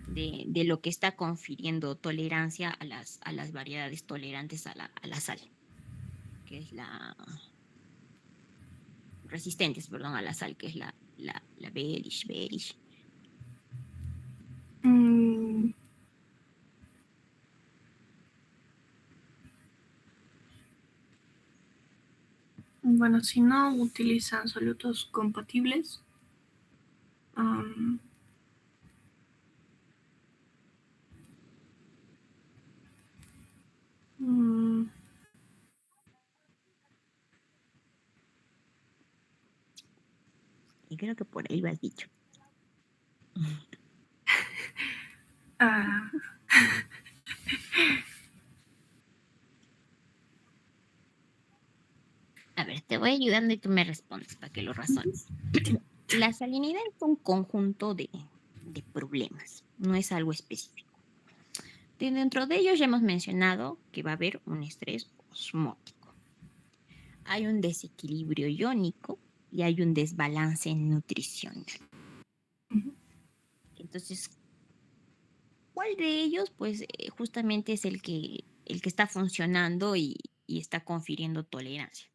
de lo que está confiriendo tolerancia a las variedades tolerantes a la sal, que es resistentes, perdón, a la sal, que es la Berish. Mm, bueno, si no utilizan solutos compatibles, um, mm, Y creo que por ahí lo has dicho. ah, A ver, te voy ayudando y tú me respondes para que lo razones. La salinidad es un conjunto de problemas, no es algo específico. Dentro de ellos ya hemos mencionado que va a haber un estrés osmótico. Hay un desequilibrio iónico y hay un desbalance nutricional. ujú. Entonces, ¿cuál de ellos? Pues justamente es el que está funcionando y está confiriendo tolerancia.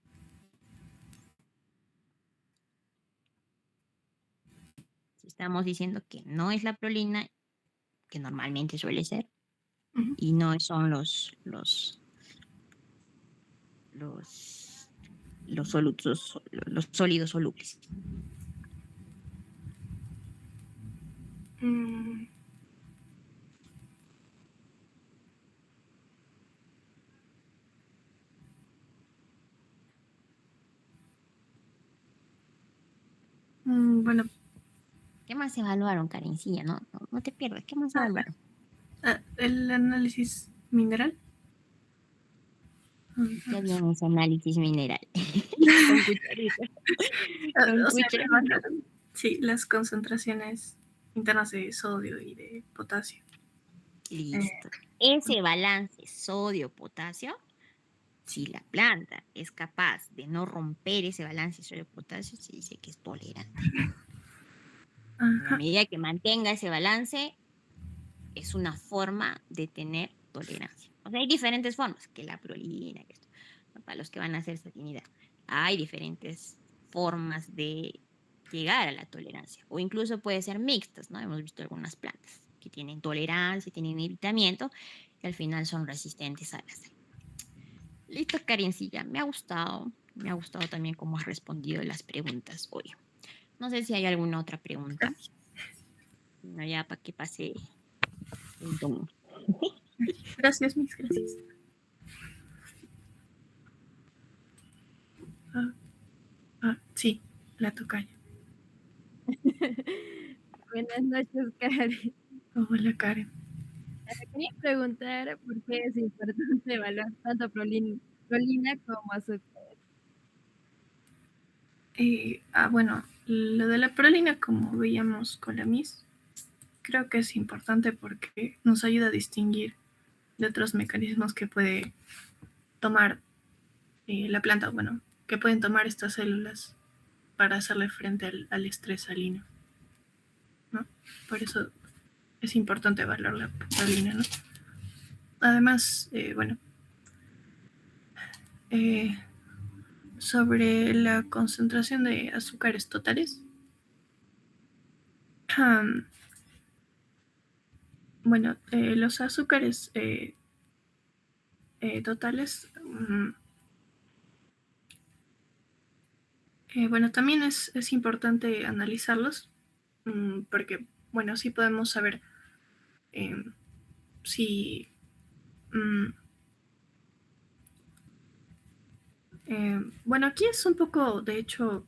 Si estamos diciendo que no es la prolina, que normalmente suele ser, Ujú. y no son los sólidos solubles. Mm, bueno, ¿Qué más evaluaron, Karencilla? No te pierdas. ¿Qué más evaluaron? el análisis mineral. Ya bien ese análisis mineral. Con cucharita. Con O sea, cucharita. sí, las concentraciones internas de sodio y de potasio. Listo. Ese balance sodio-potasio, si la planta es capaz de no romper ese balance sodio-potasio, se dice que es tolerante. En la Ajá. medida que mantenga ese balance, es una forma de tener tolerancia. O sea, hay diferentes formas, que la prolina, que esto. para los que van a hacer salinidad. Hay diferentes formas de llegar a la tolerancia, o incluso puede ser mixtas, ¿no? Hemos visto algunas plantas que tienen tolerancia, tienen evitamiento, y al final son resistentes a la sal. Listo, Karencilla, me ha gustado también cómo has respondido las preguntas hoy. No sé si hay alguna otra pregunta. No, ya para que pase el don. Gracias, mis gracias. Sí, la tocaya. Buenas noches, Karen. Hola, Karen. Quería preguntar por qué es importante evaluar tanto prolina como azúcar. Bueno, lo de la prolina, como veíamos con la MIS, creo que es importante porque nos ayuda a distinguir de otros mecanismos que puede tomar la planta, bueno, que pueden tomar estas células para hacerle frente al estrés salino, ¿no? Por eso es importante evaluar la prolina, ¿no? Además, bueno, eh, sobre la concentración de azúcares totales, bueno, los azúcares totales, bueno, también es importante analizarlos, porque, bueno, sí podemos saber eh, si, mm, bueno, aquí es un poco, de hecho,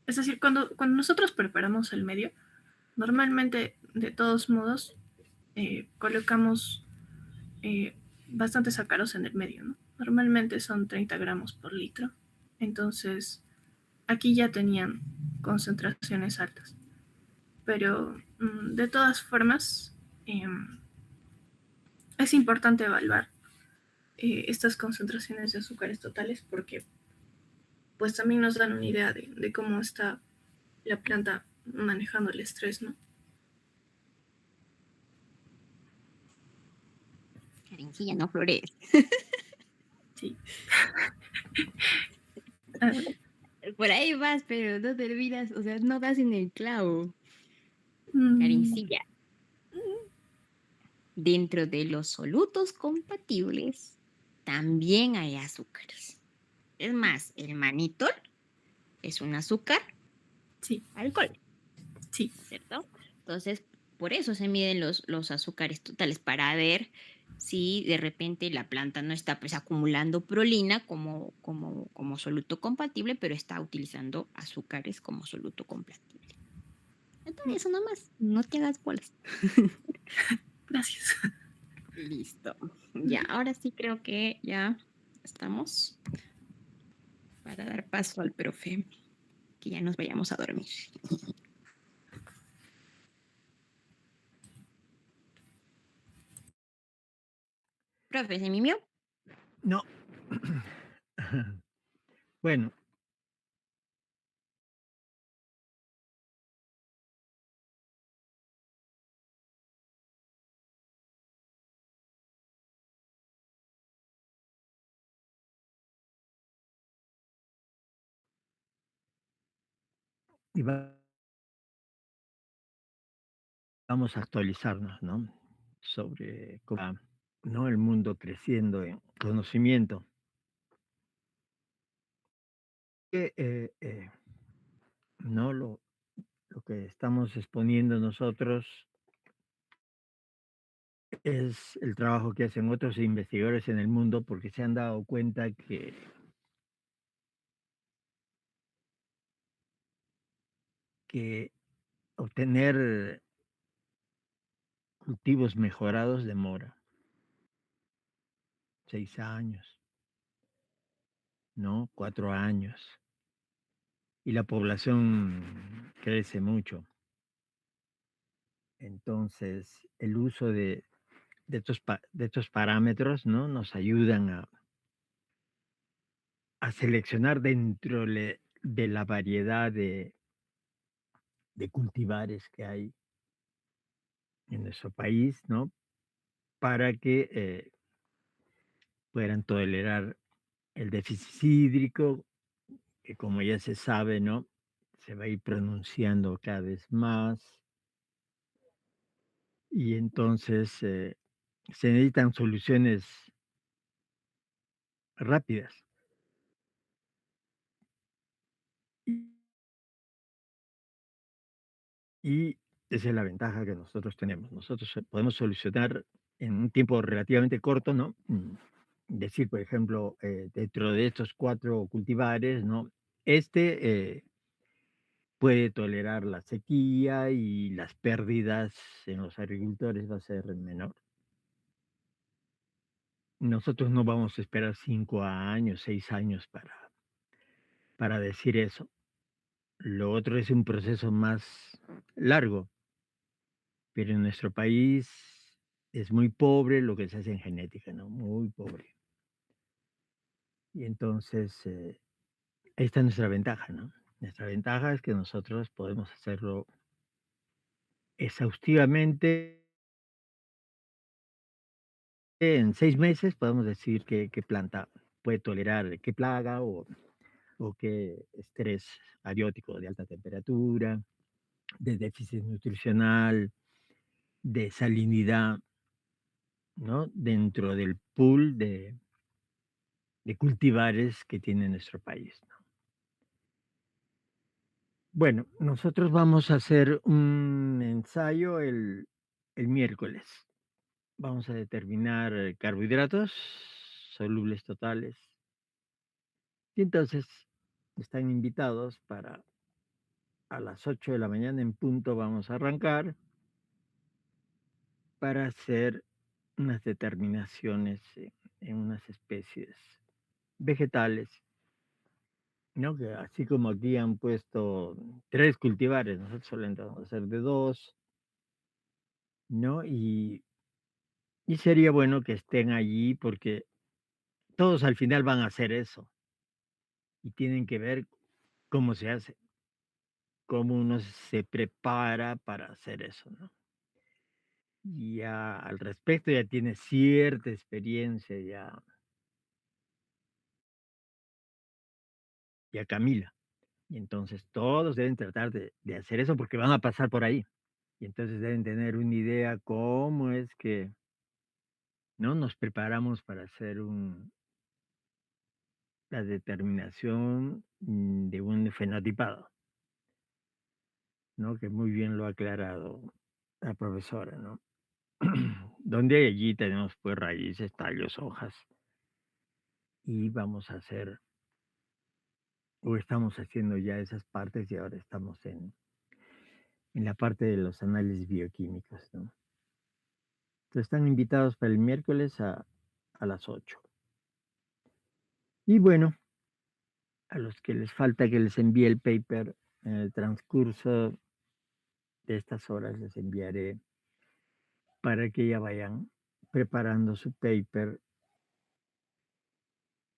es decir, cuando nosotros preparamos el medio, normalmente, de todos modos, colocamos bastantes sacaros en el medio, ¿no? Normalmente son 30 gramos por litro. Entonces, aquí ya tenían concentraciones altas. Pero de todas formas, es importante evaluar estas concentraciones de azúcares totales porque pues también nos dan una idea de cómo está la planta manejando el estrés, ¿no? Karencilla, no flores. Sí. Por ahí vas, pero no terminas, o sea, no das en el clavo. Mm, Karencilla, dentro de los solutos compatibles también hay azúcares. Es más, el manitol es un azúcar sí, alcohol, sí. ¿cierto? Entonces, por eso se miden los azúcares totales, para ver si de repente la planta no está pues acumulando prolina como soluto compatible, pero está utilizando azúcares como soluto compatible. Entonces, eso nomás, no te hagas bolas. Gracias. Listo. Ya, ahora sí creo que ya estamos para dar paso al profe, que ya nos vayamos a dormir. Profe, ¿se mimió? No. Bueno, y vamos a actualizarnos, ¿no? Sobre cómo va, ¿no? El mundo creciendo en conocimiento. No lo que estamos exponiendo nosotros es el trabajo que hacen otros investigadores en el mundo porque se han dado cuenta que obtener cultivos mejorados demora 6 años, ¿no? 4 años. Y la población crece mucho. Entonces, el uso de estos parámetros, ¿no? Nos ayudan a seleccionar dentro de la variedad de cultivares que hay en nuestro país, ¿no? Para que puedan tolerar el déficit hídrico, que como ya se sabe, ¿no? Se va a ir pronunciando cada vez más y entonces se necesitan soluciones rápidas. Y y esa es la ventaja que nosotros tenemos. Nosotros podemos solucionar en un tiempo relativamente corto, ¿no? Decir, por ejemplo, dentro de estos 4 cultivares, ¿no? Este, puede tolerar la sequía y las pérdidas en los agricultores va a ser menor. Nosotros no vamos a esperar 5 años, 6 años para decir eso. Lo otro es un proceso más largo, pero en nuestro país es muy pobre lo que se hace en genética, ¿no? Muy pobre. Y entonces, ahí está nuestra ventaja, ¿no? Nuestra ventaja es que nosotros podemos hacerlo exhaustivamente. En 6 meses podemos decir qué planta puede tolerar qué plaga o qué estrés abiótico de alta temperatura, de déficit nutricional, de salinidad, ¿no? Dentro del pool de cultivares que tiene nuestro país, ¿no? Bueno, nosotros vamos a hacer un ensayo el miércoles. Vamos a determinar carbohidratos solubles totales. Y entonces están invitados para a las 8 de la mañana en punto vamos a arrancar para hacer unas determinaciones en unas especies vegetales, ¿no? Que así como aquí han puesto 3 cultivares, nosotros solemos hacer de 2, ¿no? Y sería bueno que estén allí porque todos al final van a hacer eso y tienen que ver cómo se hace, cómo uno se prepara para hacer eso, ¿no? Y ya al respecto ya tiene cierta experiencia ya Camila. Y entonces todos deben tratar de hacer eso porque van a pasar por ahí. Y entonces deben tener una idea cómo es que, ¿no? Nos preparamos para hacer la determinación de un fenotipado, ¿no? Que muy bien lo ha aclarado la profesora, ¿no? Donde allí tenemos pues raíces, tallos, hojas y vamos a hacer o estamos haciendo ya esas partes y ahora estamos en la parte de los análisis bioquímicos, ¿no? Entonces están invitados para el miércoles a las 8. Y bueno, a los que les falta que les envíe el paper en el transcurso de estas horas, les enviaré para que ya vayan preparando su paper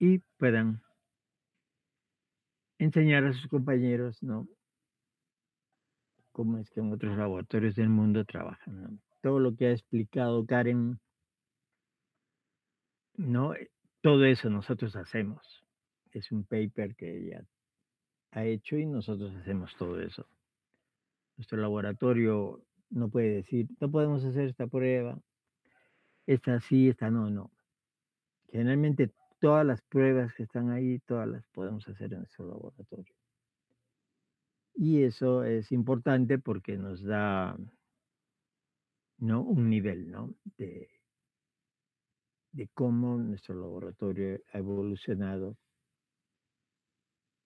y puedan enseñar a sus compañeros, ¿no? Cómo es que en otros laboratorios del mundo trabajan, ¿no? Todo lo que ha explicado Karen, ¿no? Todo eso nosotros hacemos. Es un paper que ella ha hecho y nosotros hacemos todo eso. Nuestro laboratorio no puede decir, no podemos hacer esta prueba, esta sí, esta no, no. Generalmente todas las pruebas que están ahí, todas las podemos hacer en nuestro laboratorio. Y eso es importante porque nos da, ¿no? Un nivel, ¿no? De cómo nuestro laboratorio ha evolucionado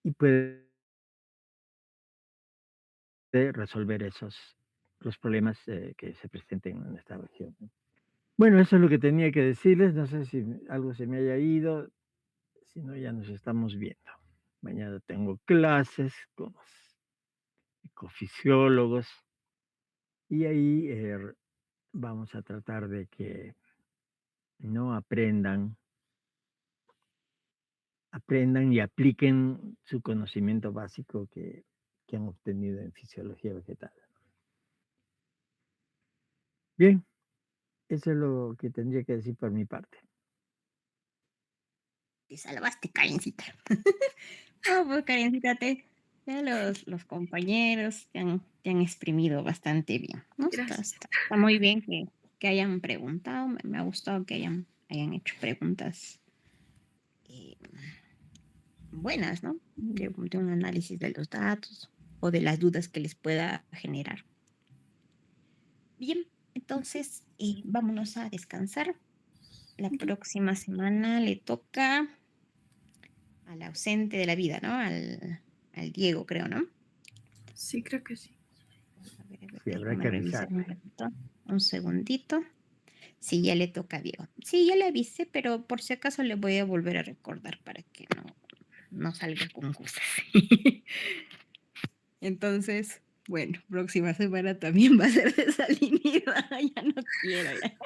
y puede resolver los problemas que se presenten en esta región, ¿no? Bueno, eso es lo que tenía que decirles. No sé si algo se me haya ido. Si no, ya nos estamos viendo. Mañana tengo clases con los ecofisiólogos y ahí vamos a tratar de que no aprendan y apliquen su conocimiento básico que han obtenido en fisiología vegetal. Bien, eso es lo que tendría que decir por mi parte. Te salvaste, Karencita. No, pues Karencita, ya los compañeros te han exprimido bastante bien, ¿no? Gracias. Está muy bien que hayan preguntado, me ha gustado que hayan hecho preguntas buenas, ¿no? De un análisis de los datos o de las dudas que les pueda generar. Bien, entonces vámonos a descansar. La próxima semana le toca al ausente de la vida, ¿no? Al Diego, creo, ¿no? Sí, creo que sí. A ver, Sí, habrá déjame que revisar avisarle. un ratito, un segundito. Sí, ya le toca a Diego. Sí, ya le avisé, pero por si acaso le voy a volver a recordar para que no salga con cosas. Entonces, bueno, próxima semana también va a ser desalinida. Ya no quiero, ya.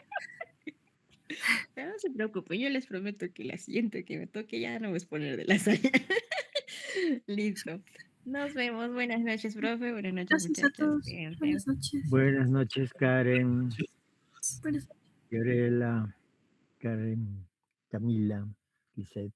Pero no se preocupe, yo les prometo que la siguiente que me toque ya no me voy a poner de la saya. Listo. Nos vemos. Buenas noches, profe. Buenas noches, Gracias a muchachos. todos. Cuídense. Buenas noches. Buenas noches, Karen, Buenas Fiorella, Karen, Camila, Lisette.